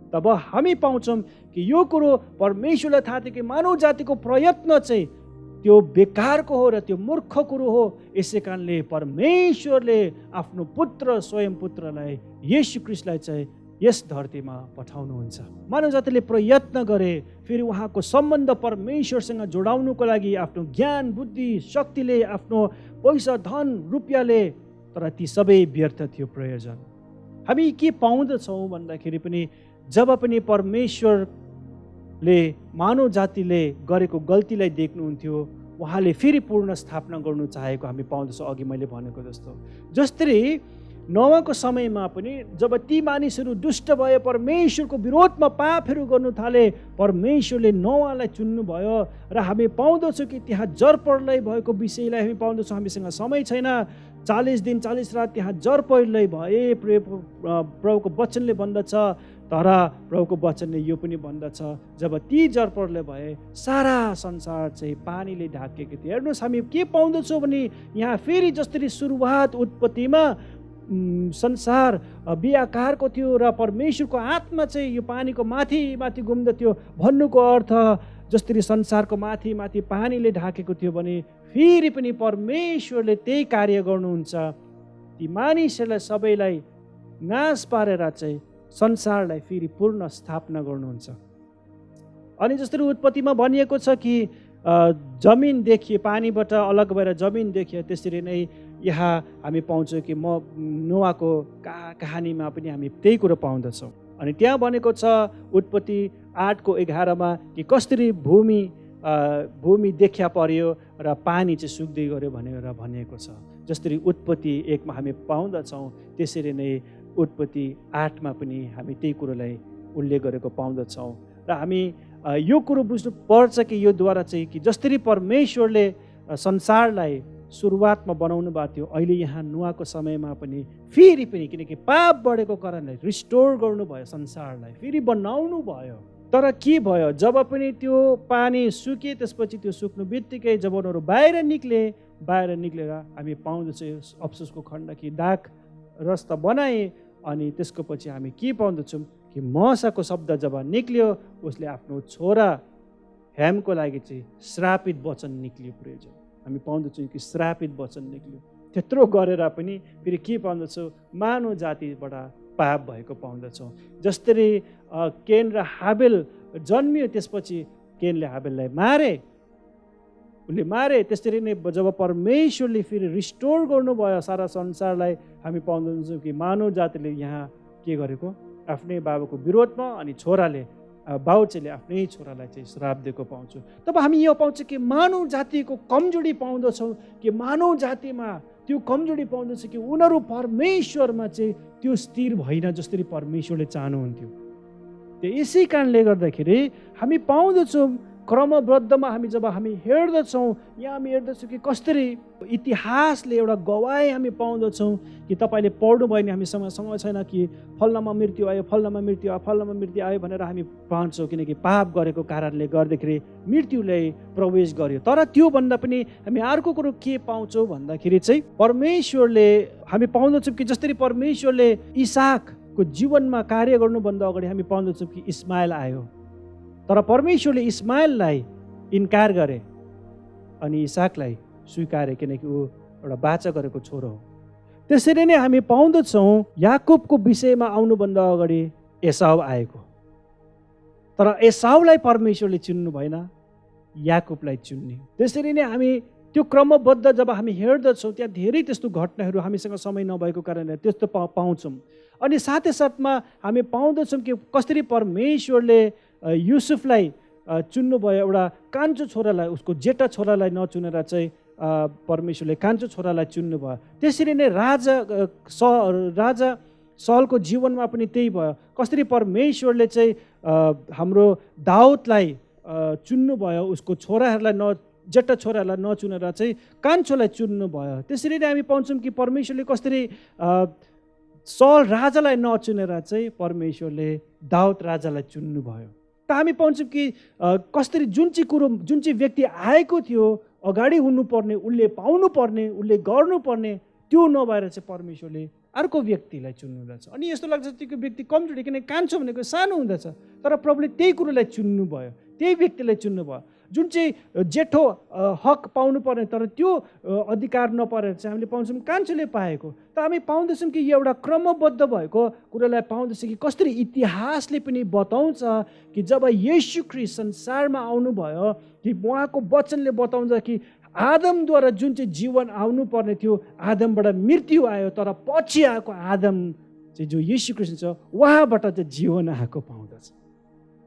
तब हामी पाउँछौँ कि यो कुरो परमेश्वरलाई थाहा थियो कि मानव जातिको प्रयत्न चाहिँ त्यो बेकारको हो र त्यो मूर्ख कुरो हो। यसै कारणले परमेश्वरले आफ्नो पुत्र, स्वयं पुत्रलाई, येशू ख्रीष्टलाई चाहिँ यस धरतीमा पठाउनुहुन्छ। मानव जातिले प्रयत्न गरे, फेरि उहाँको सम्बन्ध परमेश्वरसँग जोडाउनुको लागि आफ्नो ज्ञान, बुद्धि, शक्तिले, आफ्नो पैसा, धन, रुपियाँले, तर ती सबै व्यर्थ थियो प्रयोजन। हामी के पाउँदछौँ भन्दाखेरि पनि जब पनि परमेश्वर परमेश्वरले मानव जातिले गरेको गल्तीलाई देख्नुहुन्थ्यो, उहाँले फेरि पूर्ण स्थापना गर्नु चाहेको हामी पाउँदछौँ। अघि मैले भनेको जस्तो जसरी नोवाको समयमा पनि जब ती मानिसहरू दुष्ट भए, परमेश्वरको विरोधमा पापहरू गर्नु थाले, परमेश्वरले नोवालाई चुन्नुभयो र हामी पाउँदछौँ कि त्यहाँ जरप्रलय भएको विषयलाई हामी पाउँदछौँ। हामीसँग समय छैन, 40 दिन 40 रात त्यहाँ जरप्रलय भए प्रभुको वचनले भन्दछ। तर प्रभुको वचनले यो पनि भन्दछ, जब ती जरप्रलय भए सारा संसार चाहिँ पानीले ढाकेको थियो। हेर्नुहोस्, हामी के पाउँदछौँ भने यहाँ फेरि जसरी सुरुवात उत्पत्तिमा संसार बेआकारको थियो र परमेश्वरको आत्मा चाहिँ यो पानीको माथि माथि घुम्दथ्यो, भन्नुको अर्थ जसरी संसारको माथि माथि पानीले ढाकेको थियो भने फेरि पनि परमेश्वरले त्यही कार्य गर्नुहुन्छ। ती मानिसहरूलाई सबैलाई नाश पारेर चाहिँ संसारलाई फेरि पूर्ण स्थापना गर्नुहुन्छ। अनि जसरी उत्पत्तिमा भनिएको छ कि जमिन देखिए, पानीबाट अलग भएर जमिन देखियो, त्यसरी नै यहाँ हामी पाउँछौँ कि नोवाको कहानीमा पनि हामी त्यही कुरो पाउँदछौँ। अनि त्यहाँ भनेको छ उत्पत्ति 8:11 कि कसरी भूमि देखा पर्यो र पानी चाहिँ सुक्दै गयो भनेर भनिएको छ। जसरी उत्पत्ति 1मा हामी पाउँदछौँ, त्यसरी नै उत्पत्ति 8मा पनि हामी त्यही कुरोलाई उल्लेख गरेको पाउँदछौँ। र हामी यो कुरो बुझ्नु पर्छ कि यो द्वारा चाहिँ कि जसरी परमेश्वरले संसारलाई सुरुवातमा बनाउनु भएको थियो, अहिले यहाँ नोवाको समयमा पनि फेरि पनि, किनकि पाप बढेको कारणले रिस्टोर गर्नुभयो, संसारलाई फेरि बनाउनु भयो। तर के भयो, जब पनि त्यो पानी सुके, त्यसपछि त्यो सुक्नु बित्तिकै जब उनीहरू बाहिर निक्लेर हामी पाउँदछौँ अफसोसको खण्ड कि दाग रस त बनाए। अनि त्यसको पछि हामी के पाउँदछौँ कि मोसाको शब्द जब निक्ल्यो, उसले आफ्नो छोरा हेमको लागि चाहिँ श्रापित वचन निक्ल्यो। प्रेज, हामी पाउँदछौँ कि श्रापित वचन निक्ल्यो। त्यत्रो गरेर पनि फेरि के पाउँदछौँ, मानव जातिबाट पाप भएको पाउँदछौँ। जसरी केन र हाबेल जन्मियो, त्यसपछि केनले हाबेललाई मारे, त्यसरी नै जब परमेश्वरले फेरि रिस्टोर गर्नुभयो सारा संसारलाई, हामी पाउँदछौँ कि मानव जातिले यहाँ के गरेको, आफ्नै बाबुको विरोधमा अनि बाउचेले आफ्नै छोरालाई चाहिँ श्राप दिएको पाउँछौँ। तब हामी यो पाउँछौँ कि मानव जातिको कमजोरी पाउँदछौँ, कि मानव जातिमा त्यो कमजोरी पाउँदछ कि उनीहरू परमेश्वरमा चाहिँ त्यो स्थिर भएन जसरी परमेश्वरले चाहनुहुन्थ्यो। यसै कारणले गर्दाखेरि हामी पाउँदछौँ क्रमबद्धमा जब हामी हेर्दछौँ, यहाँ हामी हेर्दछौँ कि कसरी इतिहासले एउटा गवाही हामी पाउँदछौँ कि तपाईँले पढ्नु भयो भने हामीसँग समय छैन कि फल्नामा मृत्यु आयो भनेर हामी पाउँछौँ, किनकि पाप गरेको कारणले गर्दाखेरि मृत्युले प्रवेश गर्यो। तर त्योभन्दा पनि हामी अर्को कुरो के पाउँछौँ भन्दाखेरि चाहिँ परमेश्वरले हामी पाउँदछौँ कि जसरी परमेश्वरले इसाकको जीवनमा कार्य गर्नुभन्दा अगाडि हामी पाउँदछौँ कि इस्माइल आयो, तर परमेश्वरले इस्माइललाई इन्कार गरे अनि इसाकलाई स्वीकारे, किनकि ऊ एउटा बाचा गरेको छोरो हो। त्यसरी नै हामी पाउँदछौँ याकुबको विषयमा आउनुभन्दा अगाडि एसाउ आएको, तर एसाउलाई परमेश्वरले चुन्नु भएन, याकुबलाई चुन्ने। त्यसरी नै हामी त्यो क्रमबद्ध जब हामी हेर्दछौँ, त्यहाँ धेरै त्यस्तो घटनाहरू हामीसँग समय नभएको कारणले त्यस्तो पाउँछौँ। अनि साथै साथमा हामी पाउँदछौँ कि कसरी परमेश्वरले युसुफलाई चुन्नुभयो, एउटा कान्छो छोरालाई, उसको जेठा छोरालाई नचुनेर चाहिँ परमेश्वरले कान्छो छोरालाई चुन्नुभयो। त्यसरी नै राजा साउलको जीवनमा पनि त्यही भयो, कसरी परमेश्वरले चाहिँ हाम्रो दाउदलाई चुन्नुभयो, उसको छोराहरूलाई जेठा छोराहरूलाई नचुनेर चाहिँ कान्छोलाई चुन्नुभयो। त्यसरी नै हामी पाउँछौँ कि परमेश्वरले कसरी साउल राजालाई नचुनेर चाहिँ परमेश्वरले दाउद राजालाई चुन्नुभयो। त हामी पाउँछौँ कि कसरी जुन चाहिँ व्यक्ति आएको थियो, अगाडि हुनुपर्ने, उसले पाउनुपर्ने, उसले गर्नुपर्ने, त्यो नभएर चाहिँ परमेश्वरले अर्को व्यक्तिलाई चुन्नुहुँदछ। अनि यस्तो लाग्छ त्यो व्यक्ति कमजोरी, किनकि कान्छो भनेको सानो हुँदछ, तर प्रभुले त्यही कुरोलाई चुन्नुभयो, त्यही व्यक्तिलाई चुन्नुभयो। जुन चाहिँ जेठो हक पाउनु पर्ने तर त्यो अधिकार नपरेर चाहिँ हामीले पाउँछौँ कान्छोले पाएको। त हामी पाउँदछौँ कि यो एउटा क्रमबद्ध भएको कुरालाई पाउँदछौँ कि कसरी इतिहासले पनि बताउँछ कि जब येशू ख्रीष्ट संसारमा आउनुभयो, कि उहाँको वचनले बताउँछ कि आदमद्वारा जुन चाहिँ जीवन आउनु पर्ने थियो, आदमबाट मृत्यु आयो, तर पछि आएको आदम चाहिँ जो येशू ख्रीष्ट छ, उहाँबाट चाहिँ जीवन आएको पाउँदछ।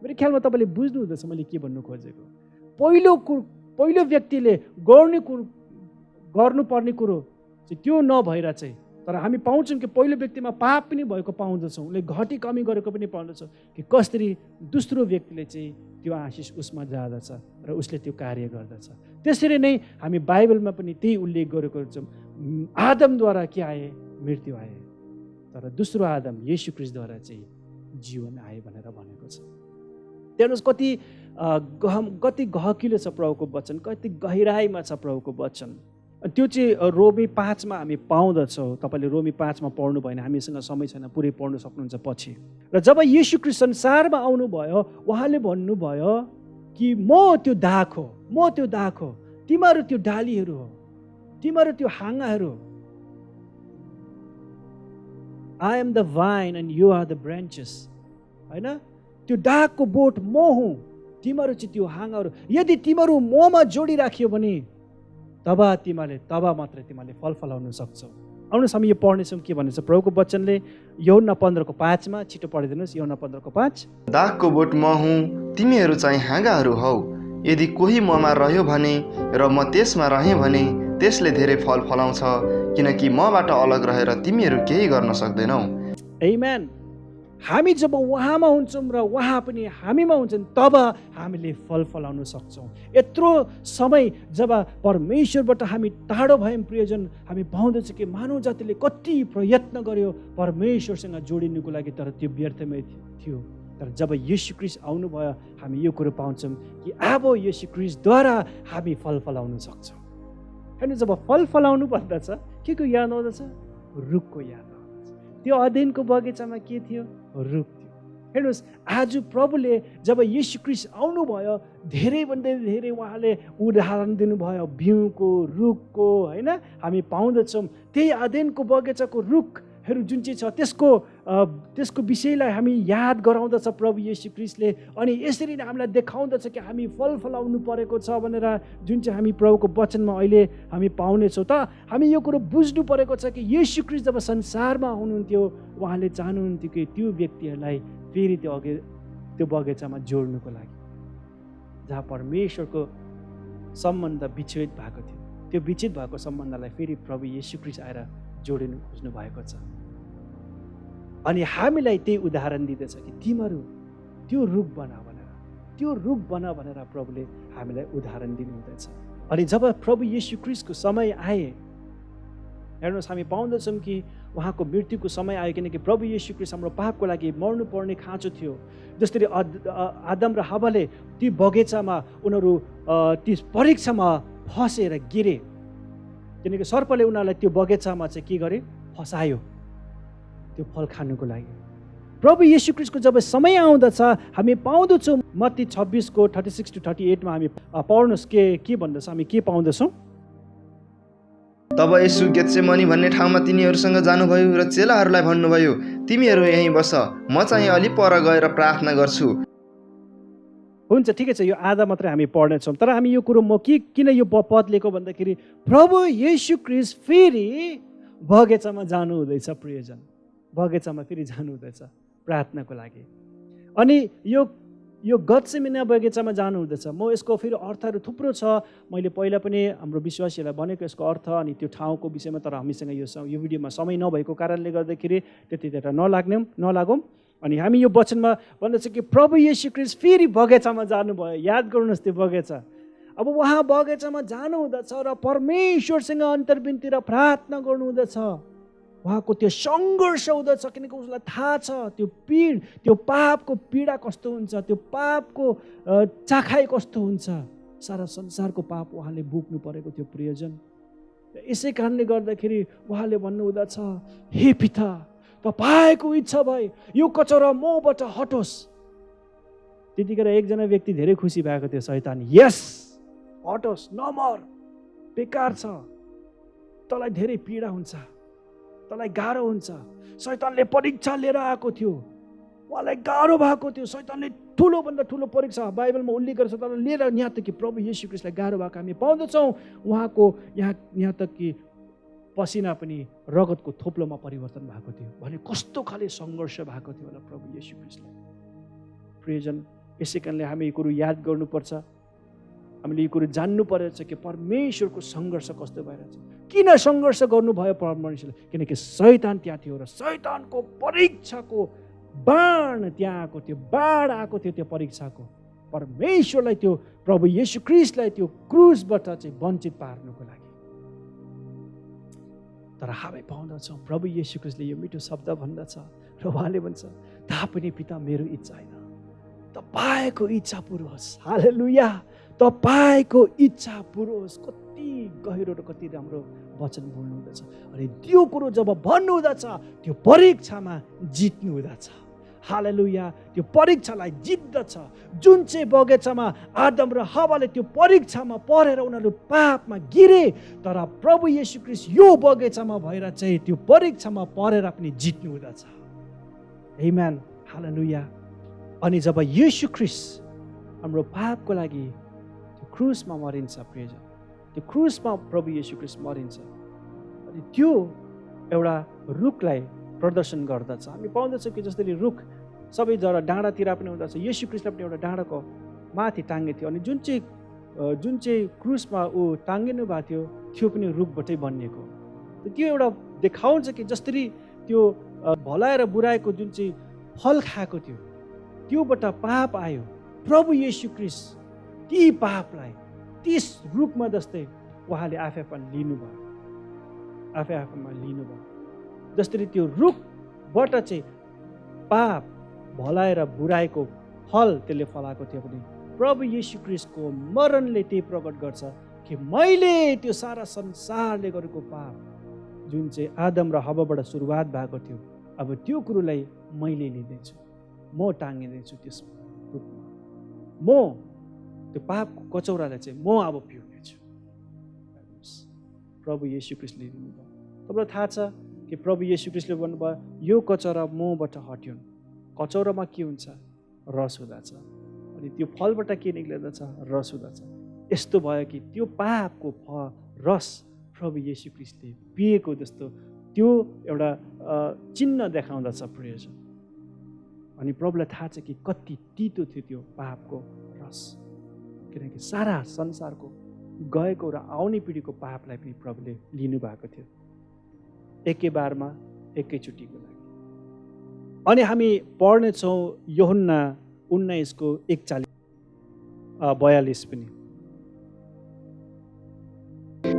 मेरो ख्यालमा तपाईँले बुझ्नु हुँदैछ मैले के भन्नु खोजेको। पहिलो व्यक्तिले गर्नुपर्ने कुरो चाहिँ त्यो नभएर चाहिँ, तर हामी पाउँछौँ कि पहिलो व्यक्तिमा पाप पनि भएको पाउँदछौँ, उसले घटी कमी गरेको पनि पाउँदछौँ कि कसरी दोस्रो व्यक्तिले चाहिँ त्यो आशिष उसमा जाँदछ र उसले त्यो कार्य गर्दछ। त्यसरी नै हामी बाइबलमा पनि त्यही उल्लेख गरेको छौँ। आदमद्वारा के आए? मृत्यु आए, तर दोस्रो आदम येशू ख्रीष्टद्वारा चाहिँ जीवन आए भनेर भनेको छ। त्यहाँनिर कति गहकिलो छ प्रभुको वचन, कति गहिराइमा छ प्रभुको वचन। त्यो चाहिँ रोमी 5 मा हामी पाउँदछौँ। तपाईँले रोमी 5 मा पढ्नु भएन, हामीसँग समय छैन, पुरै पढ्नु सक्नुहुन्छ पछि। र जब येशू ख्रीष्ट संसारमा आउनुभयो उहाँले भन्नुभयो कि म त्यो दाख हो, म त्यो दाख हो, तिमीहरू त्यो डालीहरू हो, तिमीहरू त्यो हाँगाहरू। I am the vine and you are the branches, होइन? त्यो दागको बोट म हुँ, तिमीहरू चाहिँ त्यो हाँगाहरू। यदि तिमीहरू ममा जोडिराखियो भने तब मात्रै तिमीहरूले फल फलाउन सक्छौ। आउनुहोस् हामी यो पढ्नेछौँ के भनेछ प्रभुको वचनले। यूहन्ना 15:5 मा छिटो पढिदिनुहोस्। यूहन्ना 15:5। दागको बोट म हुँ, तिमीहरू चाहिँ हाँगाहरू हौ। यदि कोही ममा रह्यो भने र म त्यसमा रहेँ भने त्यसले धेरै फल फलाउँछ, किनकि मबाट अलग रहेर तिमीहरू केही गर्न सक्दैनौ। आमेन। हामी जब उहाँमा हुन्छौँ र उहाँ पनि हामीमा हुन्छन् तब हामीले फल फलाउन सक्छौँ। यत्रो समय जब परमेश्वरबाट हामी टाढो भयौँ प्रियजन, हामी पाउँदछ कि मानव जातिले कति प्रयत्न गर्यो परमेश्वरसँग जोडिनुको लागि, तर त्यो व्यर्थमै थियो। तर जब येशू ख्रीष्ट आउनुभयो हामी यो कुरो पाउँछौँ कि अब येशू ख्रीष्टद्वारा हामी फल फलाउन सक्छौँ। होइन, जब फल फलाउनु पर्दछ के को याद आउँदछ? रुखको याद आउँदछ। त्यो अदेनको बगैँचामा के थियो? रुख थियो। हेर्नुहोस्, आज प्रभुले जब येशू ख्रीष्ट आउनुभयो धेरैभन्दा धेरै उहाँले उदाहरण दिनुभयो बिउको, रुखको, होइन? हामी पाउँदछौँ त्यही अदेनको बगैँचाको रुखहरू जुन चाहिँ छ त्यसको विषयलाई हामी याद गराउँदछ प्रभु येशू ख्रीष्टले। अनि यसरी नै हामीलाई देखाउँदछ कि हामी फल फलाउनु परेको छ भनेर, जुन चाहिँ हामी प्रभुको वचनमा अहिले हामी पाउनेछौँ। त हामी यो कुरो बुझ्नु परेको छ कि येशू ख्रीष्ट जब संसारमा हुनुहुन्थ्यो उहाँले चाहनुहुन्थ्यो कि त्यो व्यक्तिहरूलाई फेरि त्यो बगैँचामा जोड्नुको लागि, जहाँ परमेश्वरको सम्बन्ध विच्छेद भएको थियो, त्यो विच्छेद भएको सम्बन्धलाई फेरि प्रभु येशू ख्रीष्ट आएर जोडिनु खोज्नु भएको छ। अनि हामीलाई त्यही उदाहरण दिँदैछ कि तिमीहरू त्यो रुख बना भनेर प्रभुले हामीलाई उदाहरण दिनुहुँदैछ। अनि जब प्रभु येशू ख्रीष्टको समय आए, हेर्नुहोस् हामी पाउँदछौँ कि उहाँको मृत्युको समय आयो, किनकि प्रभु येशू ख्रीष्ट हाम्रो पापको लागि मर्नुपर्ने खाँचो थियो। जसरी आदम र हव्वाले ती बगैँचामा उनीहरू ती परीक्षामा फसेर गिरे, किनकि सर्पले उनीहरूलाई त्यो बगैँचामा चाहिँ के गरे? फसायो त्यो फल खानुको लागि। प्रभु येशू ख्रीष्टको जब समय आउँदछ हामी पाउँदछौँ मत्ती 26:36-38 मा हामी पढ्नुहोस् के भन्दछ, हामी के पाउँदछौँ? तब येशू गेत्सेमनी भन्ने ठाउँमा तिनीहरूसँग जानुभयो र चेलाहरूलाई भन्नुभयो, तिमीहरू यहीँ बस, म चाहिँ अलि पर गएर प्रार्थना गर्छु। हुन्छ, ठिकै छ, यो आधा मात्रै हामी पढ्नेछौँ। तर हामी यो कुरो म किन यो पद लिएको भन्दाखेरि प्रभु येशू ख्रीष्ट फेरि बगैँचामा जानु हुँदैछ प्रियजन, बगैँचामा फेरि जानु हुँदैछ प्रार्थनाको लागि। अनि यो गेत्सेमनी बगैँचामा जानु हुँदैछ। म यसको फेरि अर्थहरू थुप्रो छ, मैले पहिला पनि हाम्रो विश्वासीहरूलाई भनेको यसको अर्थ अनि त्यो ठाउँको विषयमा, तर हामीसँग यो भिडियोमा समय नभएको कारणले गर्दाखेरि त्यति धेरै नलागौँ। अनि हामी यो वचनमा भन्दछ कि प्रभु येशू ख्रीष्ट फेरि बगैँचामा जानुभयो। याद गर्नुहोस् त्यो बगैँचा। अब उहाँ बगैँचामा जानु हुँदछ र परमेश्वरसँग अन्तर्विनती र प्रार्थना गर्नु हुँदछ। उहाँको त्यो सङ्घर्ष हुँदछ, किनकि उसलाई थाहा छ त्यो पापको पीडा कस्तो हुन्छ, त्यो पापको चाखाइ कस्तो हुन्छ। सारा संसारको पाप उहाँले बोक्नु परेको थियो प्रियजन। यसै कारणले गर्दाखेरि उहाँले भन्नुहुँदछ, हे पिता, तपाईँको इच्छा भए यो कचरा मबाट हटोस्। त्यतिखेर एकजना व्यक्ति धेरै खुसी भएको थियो, शैतान। यस, हटोस्, नमर, बेकार छ, तँलाई धेरै पीडा हुन्छ, तँलाई गाह्रो हुन्छ। शैतानले परीक्षा लिएर आएको थियो, उहाँलाई गाह्रो भएको थियो। शैतानले ठुलोभन्दा ठुलो परीक्षा बाइबलमा उल्लेख गरेको छ, तर लिएर यहाँ तक कि प्रभु येशू ख्रीष्टलाई गाह्रो भएको हामी पाउँदछौँ। उहाँको यहाँ तक कि पसिना पनि रगतको थोप्लोमा परिवर्तन भएको थियो। भने कस्तो खाले सङ्घर्ष भएको थियो होला प्रभु येशू ख्रीष्टलाई। प्रियजन, यसै कारणले हामी यो कुरो याद गर्नुपर्छ, हामीले यो कुरो जान्नु परेछ कि परमेश्वरको सङ्घर्ष कस्तो भइरहेछ। किन सङ्घर्ष गर्नुभयो परमेश्वरले? किनकि शैतान त्यहाँ थियो र शैतानको परीक्षाको बाण त्यहाँ आएको थियो, बाढ आएको थियो त्यो परीक्षाको। परमेश्वरलाई त्यो प्रभु येशू ख्रीष्टलाई त्यो क्रुसबाट चाहिँ वञ्चित पार्नुको लागि। तर हामी पाउँदछौँ प्रभु येशू ख्रीष्टले यो मिठो शब्द भन्दछ र उहाँले भन्छ, तापनि पिता मेरो इच्छा होइन, तपाईँको इच्छा पुरो होस्। हालेलुया, तपाईँको इच्छा पुरो होस्। कति गहिरो र कति राम्रो वचन बोल्नु हुँदछ। अनि त्यो कुरो जब भन्नु हुँदछ त्यो परीक्षामा जित्नु हुँदछ। हालेलुया, त्यो परीक्षालाई जित्दछ। जुन चाहिँ बगैँचामा आदम र हव्वाले त्यो परीक्षामा परेर उनीहरू पापमा गिरे, तर प्रभु येशू ख्रीष्ट यो बगैँचामा भएर चाहिँ त्यो परीक्षामा परेर पनि जित्नु हुँदछ। आमेन, हालेलुया। अनि जब येशू ख्रीष्ट हाम्रो पापको लागि त्यो क्रुसमा मरिन्छ, प्रियजन, त्यो क्रुसमा प्रभु येशू ख्रीष्ट मरिन्छ, अनि त्यो एउटा रुखलाई प्रदर्शन गर्दछ। हामी पाउँदछौँ कि जसरी रुख सबै जरा डाँडातिर पनि हुँदछ, येशू ख्रीष्टलाई पनि एउटा डाँडाको माथि टाङ्गेको थियो। अनि जुन चाहिँ क्रुसमा ऊ टाङ्गिनु भएको थियो त्यो पनि रुखबाटै बनिएको। त्यो एउटा देखाउँछ कि जसरी त्यो भलाइ र बुराइको जुन चाहिँ फल खाएको थियो त्योबाट पाप आयो। प्रभु येशू ख्रीष्ट ती पापलाई त्यस रूपमा जस्तै उहाँले आफैमा लिनुभयो, आफैमा लिनुभयो। जसरी त्यो रुखबाट चाहिँ पाप भलाइ र बुराइको फल त्यसले फलाएको थियो भने प्रभु येशू ख्रीष्टको मरणले त्यही प्रकट गर्छ कि मैले त्यो सारा संसारले गरेको पाप जुन चाहिँ आदम र हव्वाबाट सुरुवात भएको थियो, अब त्यो कुरोलाई मैले लिँदैछु, म टाँगिँदैछु त्यस रूपमा। म त्यो पापको कचौरालाई चाहिँ म अब पिउनेछु। प्रभु येशू ख्रीष्टले लिनुभयो। तपाईँलाई थाहा छ कि प्रभु येशू ख्रीष्टले भन्नुभयो यो कचौरा मबाट हट्यो। कचौरामा के हुन्छ? रस हुँदछ। अनि त्यो फलबाट के निक्लिँदछ? रस हुँदछ। यस्तो भयो कि त्यो पापको रस प्रभु येशू ख्रीष्टले पिएको जस्तो त्यो एउटा चिन्ह देखाउँदछ प्रियजन। अनि प्रभुलाई थाहा छ कि कति तितो थियो त्यो पापको रस, किनकि सारा संसारको गएको र आउने पिँढीको पापलाई पनि प्रभुले लिनुभएको थियो एकै बारमा, एकैचोटिको लागि। अनि हामी पढ्नेछौँ यूहन्ना 19:41-42 पनि।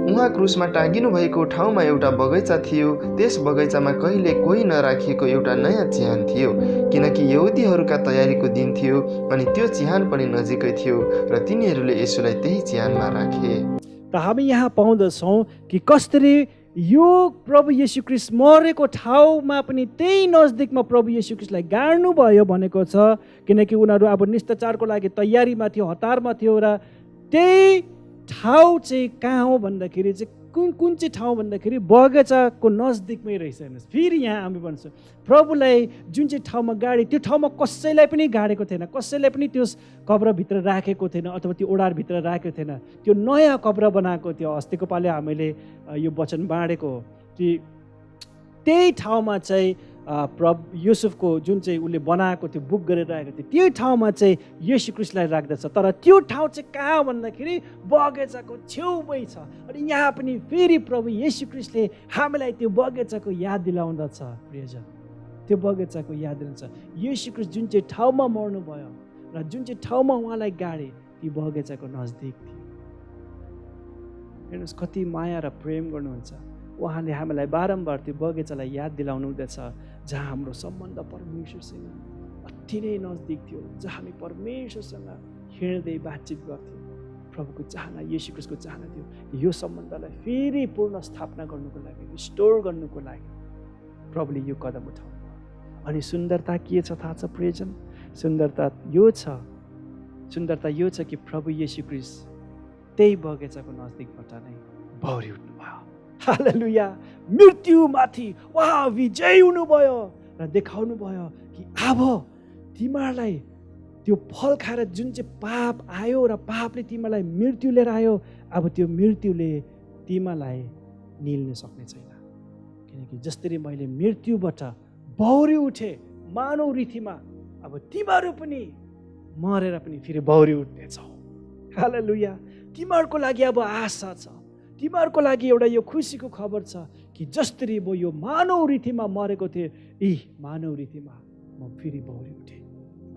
उहाँ क्रुसमा टाँगिनु भएको ठाउँमा एउटा बगैँचा थियो। त्यस बगैँचामा कहिले कोही नराखिएको एउटा नयाँ चिहान थियो, किनकि यहुदीहरूका तयारीको दिन थियो अनि त्यो चिहान पनि नजिकै थियो र तिनीहरूले यसुलाई त्यही चिहानमा राखे। त हामी यहाँ पाउँदछौँ कि कसरी यो प्रभु येशू ख्रीष्ट मरेको ठाउँमा पनि त्यही नजदिकमा प्रभु येशू ख्रीष्टलाई गाड्नु भयो भनेको छ, किनकि उनीहरू अब निष्ठाचारको लागि तयारीमा थियो, हतारमा थियो। र त्यही ठाउँ चाहिँ कहाँ हो भन्दाखेरि चाहिँ कुन चाहिँ ठाउँ भन्दाखेरि बगैँचाको नजदिकमै रहेछ। हेर्नुहोस्, फेरि यहाँ हामी भन्छौँ प्रभुलाई जुन चाहिँ ठाउँमा गाडे त्यो ठाउँमा कसैलाई पनि गाडेको थिएन, कसैलाई पनि त्यो कब्रभित्र राखेको थिएन अथवा त्यो ओडारभित्र राखेको थिएन। त्यो नयाँ कब्र बनाएको थियो। अस्तिको पालि हामीले यो वचन बाँडेको कि त्यही ठाउँमा चाहिँ प्रभु युसुफको जुन चाहिँ उसले बनाएको थियो, बुक गरेर राखेको थियो, त्यो ठाउँमा चाहिँ येशू ख्रीष्टलाई राख्दछ। तर त्यो ठाउँ चाहिँ कहाँ भन्दाखेरि बगैँचाको छेउमै छ। अनि यहाँ पनि फेरि प्रभु येशू ख्रीष्टले हामीलाई त्यो बगैँचाको याद दिलाउँदछ प्रियजन, त्यो बगैँचाको याद दिलाउँछ। येशू ख्रीष्ट जुन चाहिँ ठाउँमा मर्नुभयो र जुन चाहिँ ठाउँमा उहाँलाई गाडे ती बगैँचाको नजदिक थियो। हेर्नुहोस् कति माया र प्रेम गर्नुहुन्छ उहाँले। हामीलाई बारम्बार त्यो बगैँचालाई याद दिलाउनु हुँदछ जहाँ हाम्रो सम्बन्ध परमेश्वरसँग अति नै नजदिक थियो, जहाँ हामी परमेश्वरसँग हिँड्दै बातचित गर्थ्यौँ। प्रभुको चाहना, येशू ख्रीष्टको चाहना थियो यो सम्बन्धलाई फेरि पूर्ण स्थापना गर्नुको लागि, रिस्टोर गर्नुको लागि प्रभुले यो कदम उठाउनु। अनि सुन्दरता के छ थाहा छ प्रियजन? सुन्दरता यो छ कि प्रभु येशू ख्रीष्ट त्यही बगैँचाको नजदिकबाट नै भौरी उठ्नु भयो। हालेलुया, मृत्युमाथि उहाँ विजय हुनुभयो र देखाउनु भयो कि अब तिमीहरूलाई त्यो फल खाएर जुन चाहिँ पाप आयो र पापले तिमीलाई मृत्यु लिएर आयो, अब त्यो मृत्युले तिमीलाई निल्न सक्ने छैन। किनकि जसरी मैले मृत्युबाट बौरी उठे मानव रीतिमा, अब तिमीहरू पनि मरेर पनि फेरि बौरी उठ्नेछौ। हालेलुया। तिमीहरूको लागि अब आशा छ, तिमीहरूको लागि एउटा यो खुसीको खबर छ कि जसरी म यो मानव रीतिमा मरेको थिएँ, मानव रीतिमा म फेरि बौरी उठेँ।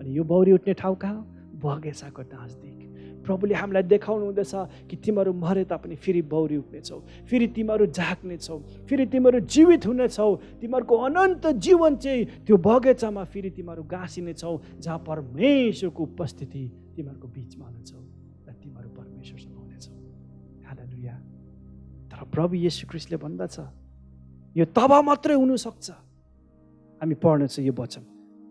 अनि यो बौरी उठ्ने ठाउँ कहाँ? बगैँचाको नजदिक। प्रभुले हामीलाई देखाउनु हुँदैछ कि तिमीहरू मरे तापनि फेरि बौरी उठ्नेछौ, फेरि तिमीहरू जाग्नेछौ, फेरि तिमीहरू जीवित हुनेछौ। तिमीहरूको अनन्त जीवन चाहिँ त्यो बगैँचामा फेरि तिमीहरू गाँसिनेछौ, जहाँ परमेश्वरको उपस्थिति तिमीहरूको बिचमा हुनेछौ र तिमीहरू परमेश्वरसँग हुनेछौ। हालेलुया। तर प्रभु येशू ख्रीष्टले भन्दछ यो तब मात्रै हुनसक्छ। हामी पढ्नेछ यो वचन,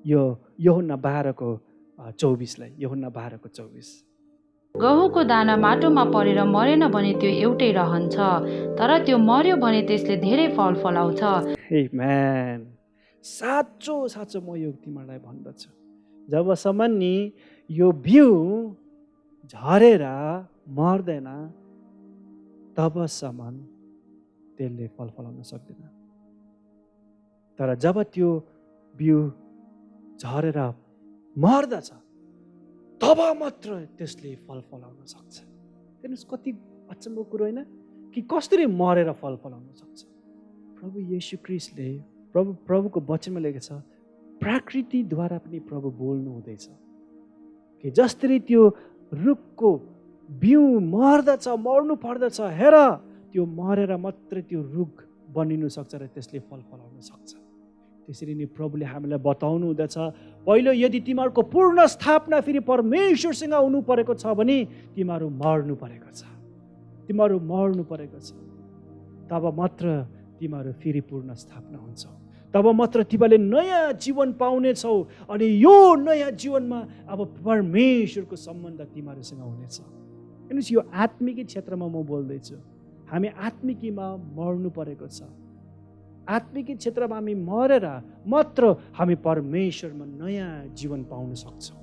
यो यूहन्ना 12:24 यूहन्ना 12:24। गहुँको दाना माटोमा परेर मरेन भने त्यो एउटै रहन्छ, तर त्यो मर्यो भने त्यसले धेरै फल फलाउँछ। आमेन। साँचो साँचो म यो तिमीहरूलाई भन्दछु, जबसम्म नि यो बिउ झरेर मर्दैन तबसम्म त्यसले फल फलाउन सक्दैन। तर जब त्यो बिउ झरेर मर्दछ तब मात्र त्यसले फल फलाउन सक्छ। हेर्नुहोस् कति अचम्मको कुरो होइन कि कसरी मरेर फल फलाउन सक्छ। प्रभु येशू ख्रीष्टले प्रभुको वचनमा लेखेको छ, प्रकृतिद्वारा पनि प्रभु बोल्नु हुँदैछ कि जसरी त्यो रुखको बिउ मर्दछ, मर्नु पर्दछ, हेर त्यो मरेर मात्रै त्यो रुख बनिनु सक्छ र त्यसले फल फलाउन सक्छ। त्यसरी नै प्रभुले हामीलाई बताउनु हुँदछ, पहिलो यदि तिमीहरूको पूर्ण स्थापना फेरि परमेश्वरसँग हुनु परेको छ भने तिमीहरू मर्नु परेको छ, तिमीहरू मर्नु परेको छ। तब मात्र तिमीहरू फेरि पूर्ण स्थापना हुन्छौ, तब मात्र तिमीहरूले नयाँ जीवन पाउनेछौ। अनि यो नयाँ जीवनमा अब परमेश्वरको सम्बन्ध तिमीहरूसँग हुनेछ। हेर्नुहोस् यो आत्मिक क्षेत्रमा म बोल्दैछु, हामी आत्मिकीमा मर्नु परेको छ। आत्मिक क्षेत्रमा हामी मरेर मात्र हामी परमेश्वरमा नयाँ जीवन पाउन सक्छौँ,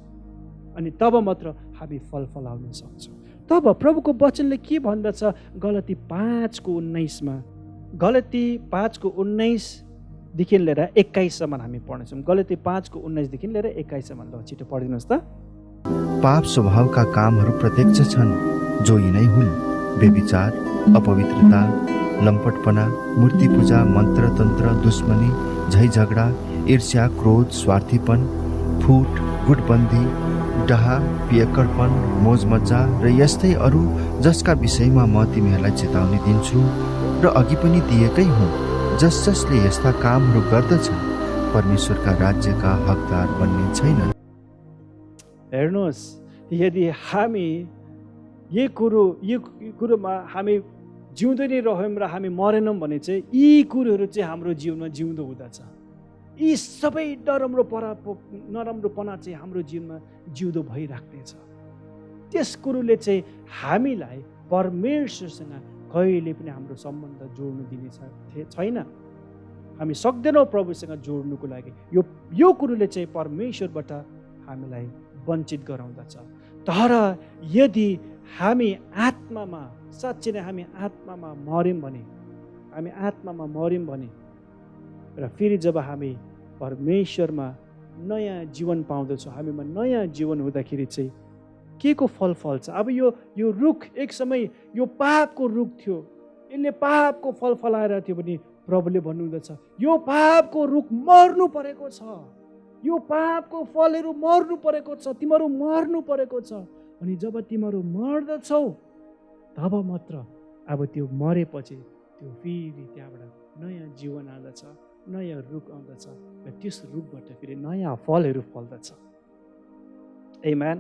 अनि तब मात्र हामी फल फलाउन सक्छौँ। तब प्रभुको वचनले के भन्दछ? गलती 5:19 गलती 5:19 लिएर 21 हामी पढ्नेछौँ। गलती 5:19 लिएर 21 ल छिटो पढिदिनुहोस् त। पाप स्वभावका कामहरू प्रत्यक्ष छन्, जो यिनै हुन्: व्यभिचार, अपवित्रता, लम्पटपना, मूर्ति पूजा, मन्त्र तन्त्र, दुश्मनी, झै झगडा, ईर्ष्या, क्रोध, स्वार्थीपन, फुट, गुटबन्दी, डहा, पियक्कड़पन, मोजमज्जा र यस्तै अरू, जसका विषयमा म तिमीहरूलाई चेतावनी दिन्छु र अघि पनि दिएकै हुँ। जसले यस्ता कामहरू गर्दछन् परमेश्वरका राज्यका हकदार बन्ने छैनन्। हेर्नुहोस्, यदि हामी यो कुरोमा हामी जिउँदै नै रह्यौँ र हामी मरेनौँ भने चाहिँ यी कुरोहरू चाहिँ हाम्रो जीवनमा जिउँदो हुँदछ। यी सबै नराम्रोपना चाहिँ हाम्रो जीवनमा जिउँदो भइराख्नेछ। त्यस कुरोले चाहिँ हामीलाई परमेश्वरसँग कहिले पनि हाम्रो सम्बन्ध जोड्नु दिने छैन। हामी सक्दैनौँ प्रभुसँग जोड्नुको लागि। यो कुरोले चाहिँ परमेश्वरबाट हामीलाई वञ्चित गराउँदछ। तर यदि हामी आत्मामा साँच्चै नै हामी आत्मामा मर्यौँ भने र फेरि जब हामी परमेश्वरमा नयाँ जीवन पाउँदछौँ, हामीमा नयाँ जीवन हुँदाखेरि चाहिँ के को फल फल्छ? अब यो रुख एक समय यो पापको रुख थियो, यसले पापको फल फलाएर थियो भने प्रभुले भन्नुहुँदछ यो पापको रुख मर्नु परेको छ, यो पापको फलहरू मर्नु परेको छ, तिमीहरू मर्नु परेको छ। अनि जब तिमीहरू मर्दछौ तब मात्र अब त्यो मरेपछि त्यो फेरि त्यहाँबाट नयाँ जीवन आउँदछ, नयाँ रुख आउँदछ र त्यस रुखबाट फेरि नयाँ फलहरू फल्दछ। आमेन।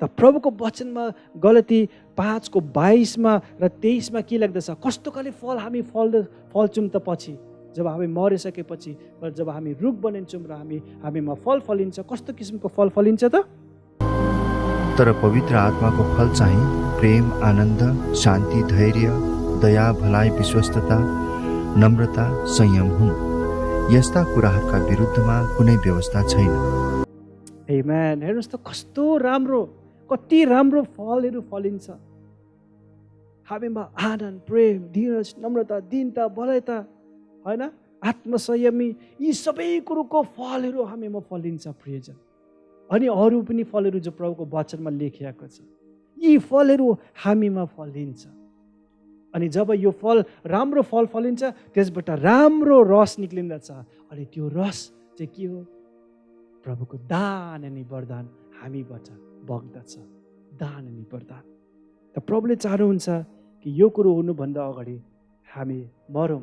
त प्रभुको वचनमा गलती 5:22 र 23 के लेख्दछ? कस्तो खाले फल हामी फल्छौँ त पछि जब हामी मरिसकेपछि, जब हामी रुख बनिन्छौँ र हामीमा फल फलिन्छ। कस्तो किसिमको फल फलिन्छ त? तर पवित्र आत्माको फल चाहिँ प्रेम, आनन्द, शान्ति, धैर्य, दया, भलाइ, विश्वस्तता, नम्रता, संयम हुन्। यस्ता कुराहरूका विरुद्धमा कुनै व्यवस्था छैन। आमेन। हेर्नुहोस् त कति राम्रो फलहरू फलिन्छ। हामीमा आनन्द, प्रेम, धीरज, नम्रता, दीनता, भलाइता, होइन, आत्मसंयमी, यी सबै कुरोको फलहरू हामीमा फलिन्छ प्रियजन। अनि अरू पनि फलहरू जो प्रभुको वचनमा लेखिएको छ, यी फलहरू हामीमा फलिन्छ। अनि जब यो फल राम्रो फल फलिन्छ, त्यसबाट राम्रो रस निक्लिँदछ। अनि त्यो रस चाहिँ के हो? प्रभुको दान अनि वरदान हामीबाट बग्दछ, दान अनि वरदान। त प्रभुले चाहनुहुन्छ कि यो कुरो हुनुभन्दा अगाडि हामी मरौँ।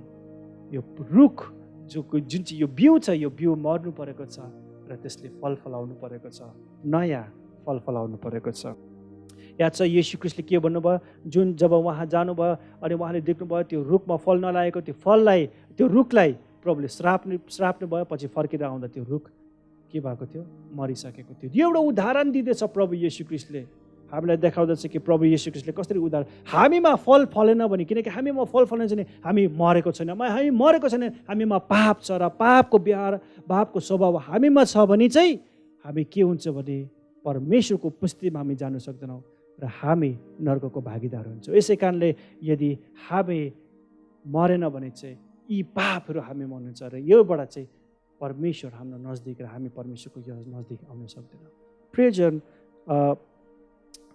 यो रुख जुन चाहिँ यो बिउ छ, यो बिउ मर्नु परेको छ र त्यसले फल फलाउनु परेको छ, नयाँ फल फलाउनु परेको छ। याद छ येशू ख्रीष्टले के भन्नुभयो? जब उहाँ जानुभयो अनि उहाँले देख्नुभयो त्यो रुखमा फल नलागेको, त्यो रुखलाई प्रभुले श्राप्नु भयो। पछि फर्केर आउँदा त्यो रुख के भएको थियो? मरिसकेको थियो। यो एउटा उदाहरण दिँदैछ प्रभु येशू ख्रीष्टले, हामीलाई देखाउँदछ कि प्रभु येशू ख्रीष्टले कसरी उदाहरण। हामीमा फल फलेन भने, किनकि हामीमा फल फलेन भने हामी मरेको छैन, हामी मरेको छैन, हामीमा पाप छ र पापको व्यवहार, पापको स्वभाव हामीमा छ भने चाहिँ हामी के हुन्छ भने परमेश्वरको उपस्थितिमा हामी जानु सक्दैनौँ र हामी नर्कको भागीदार हुन्छौँ। यसै कारणले यदि हामी मरेन भने चाहिँ यी पापहरू हामीमा हुनुहुन्छ र योबाट चाहिँ परमेश्वर हाम्रो नजदिक र हामी परमेश्वरको नजदिक आउन सक्दैनौँ। प्रियजन,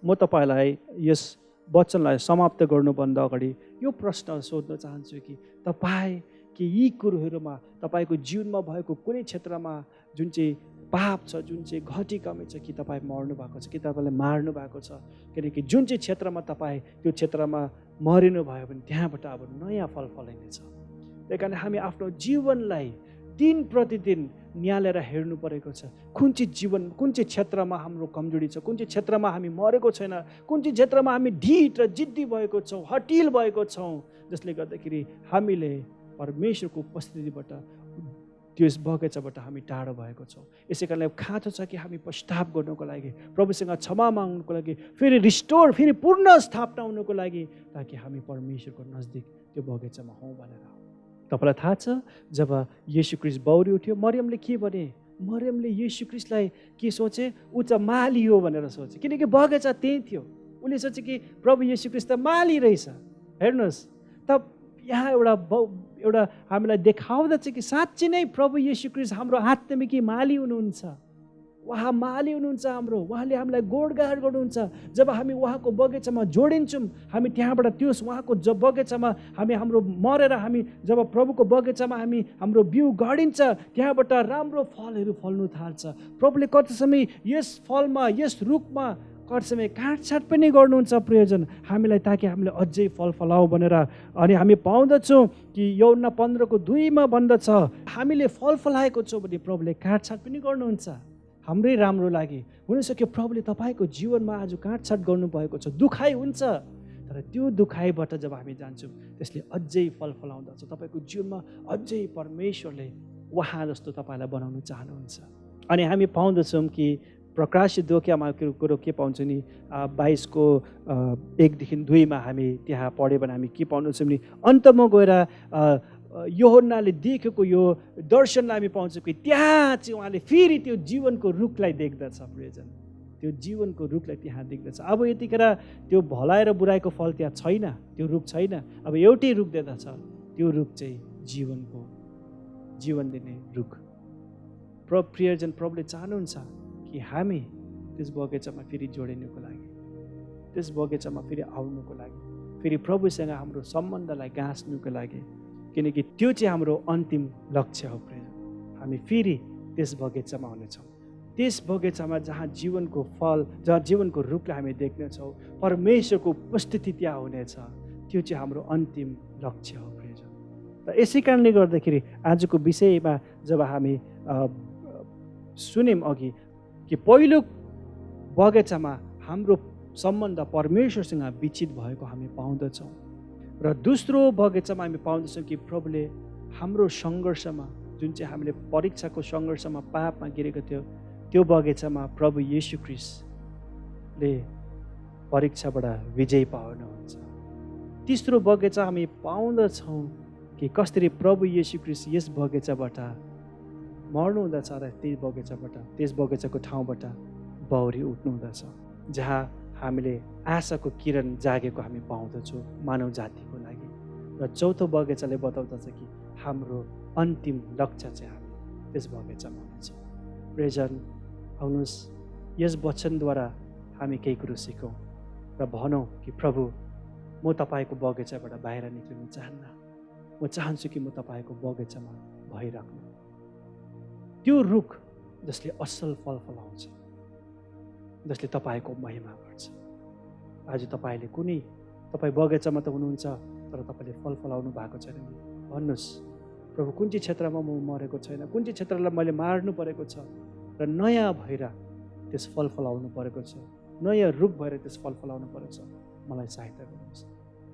म तपाईँलाई यस वचनलाई समाप्त गर्नुभन्दा अगाडि यो प्रश्न सोध्न चाहन्छु कि तपाईँ कि यी कुरोहरूमा तपाईँको जीवनमा भएको कुनै क्षेत्रमा जुन चाहिँ पाप छ, जुन चाहिँ घटी कमी छ, कि तपाईँ मर्नु भएको छ, कि तपाईँलाई मार्नु भएको छ? किनकि जुन चाहिँ क्षेत्रमा तपाईँ त्यो क्षेत्रमा मरिनु भयो भने त्यहाँबाट अब नयाँ फल फलिनेछ। त्यही कारण हामी आफ्नो जीवनलाई दिन प्रतिदिन निहालेर हेर्नु परेको छ। कुन चाहिँ जीवन, कुन चाहिँ क्षेत्रमा हाम्रो कमजोरी छ, कुन चाहिँ क्षेत्रमा हामी मरेको छैन, कुन चाहिँ क्षेत्रमा हामी ढिट र जिद्दी भएको छौँ, हटिल भएको छौँ, जसले गर्दाखेरि हामीले परमेश्वरको उपस्थितिबाट, त्यस बगैँचाबाट हामी टाढो भएको छौँ। यसै कारणले खाँचो छ कि हामी पश्चाताप गर्नुको लागि, प्रभुसँग क्षमा माग्नुको लागि, फेरि रिस्टोर, फेरि पूर्ण स्थापना हुनुको लागि, ताकि हामी परमेश्वरको नजदिक त्यो बगैँचामा हौँ भनेर। तपाईँलाई थाहा छ जब येशू ख्रीष्ट बौरी उठ्यो, मरियमले के भने? मरियमले येशू ख्रीष्टलाई के सोचे? ऊ चाहिँ माली हो भनेर सोचे, किनकि बगैँचा त्यही थियो। उसले सोचे कि प्रभु येशू ख्रीष्ट त माली रहेछ। हेर्नुहोस् त, यहाँ एउटा हामीलाई देखाउँदछ कि साँच्चै नै प्रभु येशू ख्रीष्ट हाम्रो आत्मिक माली हुनुहुन्छ। उहाँ माली हुनुहुन्छ हाम्रो, उहाँले हामीलाई गोडगाड गर्नुहुन्छ। जब हामी उहाँको बगैँचामा जोडिन्छौँ, हामी त्यहाँबाट त्यो उहाँको बगैँचामा हामी हाम्रो मरेर हामी जब प्रभुको बगैँचामा हामी हाम्रो बिउ गढिन्छ, त्यहाँबाट राम्रो फलहरू फल्नु थाल्छ। प्रभुले कति समय यस फलमा, यस रुखमा कति समय काटछाट पनि गर्नुहुन्छ प्रयोजन हामीलाई, ताकि हामीले अझै फल फलाऊ भनेर। अनि हामी पाउँदछौँ कि यूहन्ना 15:2 भन्दछ, हामीले फल फलाएको छौँ भने प्रभुले काटछाट पनि गर्नुहुन्छ हाम्रै राम्रो लागि। हुनसक्यो प्रभुले तपाईँको जीवनमा आज काटछाट गर्नुभएको छ, दुखाइ हुन्छ, तर त्यो दुखाइबाट जब हामी जान्छौँ त्यसले अझै फल फलाउँदछ। तपाईँको जीवनमा अझै परमेश्वरले उहाँ जस्तो तपाईँलाई बनाउन चाहनुहुन्छ। अनि हामी पाउँदछौँ कि प्रकाशित वाक्यमा कुरो के पाउँछौँ नि, 22:1-2 हामी त्यहाँ पढ्यो भने हामी के पाउँदछौँ नि, अन्तमा गएर यूहन्नाले देखेको यो दर्शनलाई हामी पाउँछौँ कि त्यहाँ चाहिँ उहाँले फेरि त्यो जीवनको रुखलाई देख्दछ। प्रियजन, त्यो जीवनको रुखलाई त्यहाँ देख्दछ। अब यतिखेर त्यो भलाइ र बुराइको फल त्यहाँ छैन, त्यो रुख छैन, अब एउटै रुख देख्दछ। त्यो रुख चाहिँ जीवन दिने रुख। प्रियजन, प्रभुले चाहनुहुन्छ कि हामी त्यस बगैँचामा फेरि जोडिनुको लागि, त्यस बगैँचामा फेरि आउनुको लागि, फेरि प्रभुसँग हाम्रो सम्बन्धलाई गाँच्नुको लागि, किनकि त्यो चाहिँ हाम्रो अन्तिम लक्ष्य हो। हामी फेरि त्यस बगैँचामा हुनेछौँ, त्यस बगैँचामा जहाँ जीवनको फल, जहाँ जीवनको रुखलाई हामी देख्नेछौँ, परमेश्वरको उपस्थिति त्यहाँ हुनेछ। त्यो चाहिँ हाम्रो अन्तिम लक्ष्य हो। र यसै कारणले गर्दाखेरि आजको विषयमा जब हामी सुन्यौँ अघि कि पहिलो बगैँचामा हाम्रो सम्बन्ध परमेश्वरसँग विचित भएको हामी पाउँदछौँ, र दोस्रो बगैँचामा हामी पाउँदछौँ कि प्रभुले हाम्रो सङ्घर्षमा, जुन चाहिँ हामीले परीक्षाको सङ्घर्षमा पापमा गिरेको थियो, त्यो बगैँचामा प्रभु येशू ख्रीष्टले परीक्षाबाट विजय पाउनुहुन्छ। तेस्रो बगैँचा हामी पाउँदछौँ कि कसरी प्रभु येशू ख्रीष्ट यस बगैँचाबाट मर्नु हुँदछ र त्यस बगैँचाको ठाउँबाट बौरी उठ्नु हुँदछ, जहाँ हामीले आशाको किरण जागेको हामी पाउँदछौँ मानव जातिको लागि। र चौथो बगैँचाले बताउँदछ कि हाम्रो अन्तिम लक्ष्य चाहिँ हामी त्यस बगैँचामा हुनेछौँ। प्रियजन, आउनुहोस् यस वचनद्वारा हामी केही कुरो सिकौँ र भनौँ कि प्रभु म तपाईँको बगैँचाबाट बाहिर निक्लिनु चाहन्न, म चाहन्छु कि म तपाईँको बगैँचामा भइराख्नु। त्यो रुख जसले असल फल फलाउँछ, जसले तपाईँको महिमा गर्छ। आज तपाईँले तपाईँ बगैँचामा त हुनुहुन्छ तर तपाईँले फल फलाउनु भएको छैन नि, भन्नुहोस् प्रभु कुन चाहिँ क्षेत्रमा म मरेको छैन, कुन चाहिँ क्षेत्रलाई मैले मार्नु परेको छ र नयाँ भएर त्यस फल फलाउनु परेको छ, नयाँ रुख भएर त्यस फल फलाउनु परेको छ, मलाई सहायता गर्नुहोस्।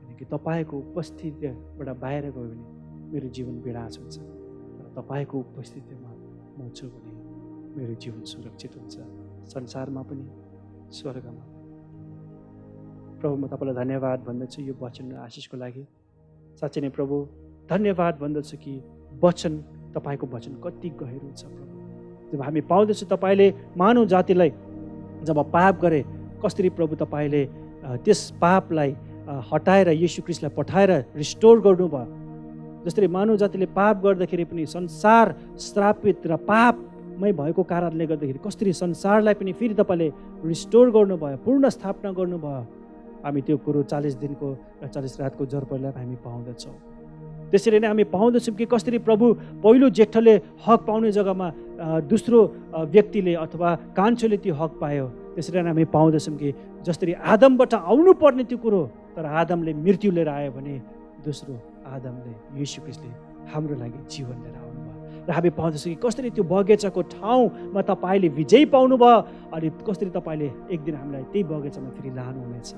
किनकि तपाईँको उपस्थितिबाट बाहिर गयो भने मेरो जीवन विनाश हुन्छ, तर तपाईँको उपस्थितिमा म छु भने मेरो जीवन सुरक्षित हुन्छ, संसारमा पनि स्वर्गमा। प्रभु म तपाईँलाई धन्यवाद भन्दछु यो वचन र आशिषको लागि। साँच्चै नै प्रभु धन्यवाद भन्दछु कि वचन, तपाईँको वचन कति गहिरो छ प्रभु। जब हामी पाउँदछौँ तपाईँले मानव जातिलाई जब पाप गरे कसरी प्रभु तपाईँले त्यस पापलाई हटाएर येशू ख्रीष्टलाई पठाएर रिस्टोर गर्नुभयो। जसरी मानव जातिले पाप गर्दाखेरि पनि संसार श्रापित र पापमै भएको कारणले गर्दाखेरि कसरी संसारलाई पनि फेरि तपाईँले रिस्टोर गर्नुभयो, पूर्ण स्थापना गर्नुभयो। हामी त्यो कुरो 40 दिनको र 40 रातको जर्पलाई हामी पाउँदछौँ। त्यसरी नै हामी पाउँदछौँ कि कसरी प्रभु पहिलो जेठले हक पाउने जग्गामा दोस्रो व्यक्तिले अथवा कान्छोले त्यो हक पायो। त्यसरी नै हामी पाउँदछौँ कि जसरी आदमबाट आउनुपर्ने त्यो कुरो, तर आदमले मृत्यु लिएर आयो भने दोस्रो आदमले येशू ख्रीष्टले हाम्रो लागि जीवन लिएर आउनुभयो। र हामी पाउँदछौँ कि कसरी त्यो बगैँचाको ठाउँमा तपाईँले विजय पाउनुभयो अनि कसरी तपाईँले एक दिन हामीलाई त्यही बगैँचामा फेरि लानुहुनेछ।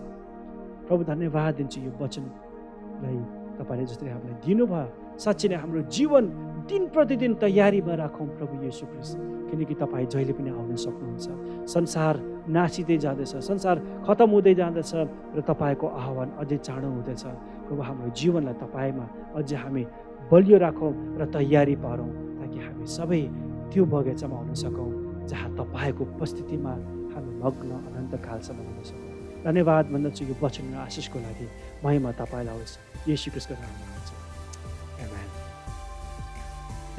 प्रभु धन्यवाद दिन्छु यो वचनलाई तपाईँले जसरी हामीलाई दिनुभयो। साँच्चै नै हाम्रो जीवन दिन प्रतिदिन तयारीमा राखौँ प्रभु येशू ख्रीष्ट, किनकि तपाईँ जहिले पनि आउन सक्नुहुन्छ। संसार नासिँदै जाँदैछ, संसार खतम हुँदै जाँदछ र तपाईँको आह्वान अझै चाँडो हुँदैछ। प्रभु हाम्रो जीवनलाई तपाईँमा अझै हामी बलियो राखौँ र तयारी पारौँ, ताकि हामी सबै त्यो बगैँचामा हुन सकौँ जहाँ तपाईँको उपस्थितिमा हामी मग्न अनन्तकालसम्म हुन सकौँ। धन्यवाद भन्दछु यो वचन र आशिषको लागि। महिमा तपाईँलाई होस् येशू ख्रीष्टको नाममा हुन्छ। आमेन।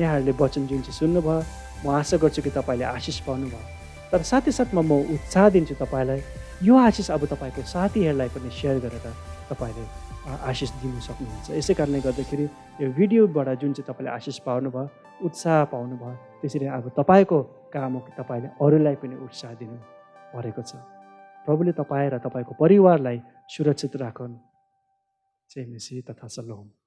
यहाँहरूले वचन जुन चाहिँ सुन्नुभयो, म आशा गर्छु कि तपाईँले आशिष पाउनुभयो। तर साथै साथमा म उत्साह दिन्छु तपाईँलाई, यो आशिष अब तपाईँको साथीहरूलाई पनि सेयर गरेर तपाईँले आशिष दिनु सक्नुहुन्छ। यसै कारणले गर्दाखेरि यो भिडियोबाट जुन चाहिँ तपाईँले आशिष पाउनुभयो, उत्साह पाउनुभयो, त्यसरी अब तपाईँको काम हो कि तपाईँले अरूलाई पनि उत्साह दिनु परेको छ। प्रभुले तपाईँ र तपाईँको परिवारलाई सुरक्षित राखुन्। जय मसीह तथा सलोम।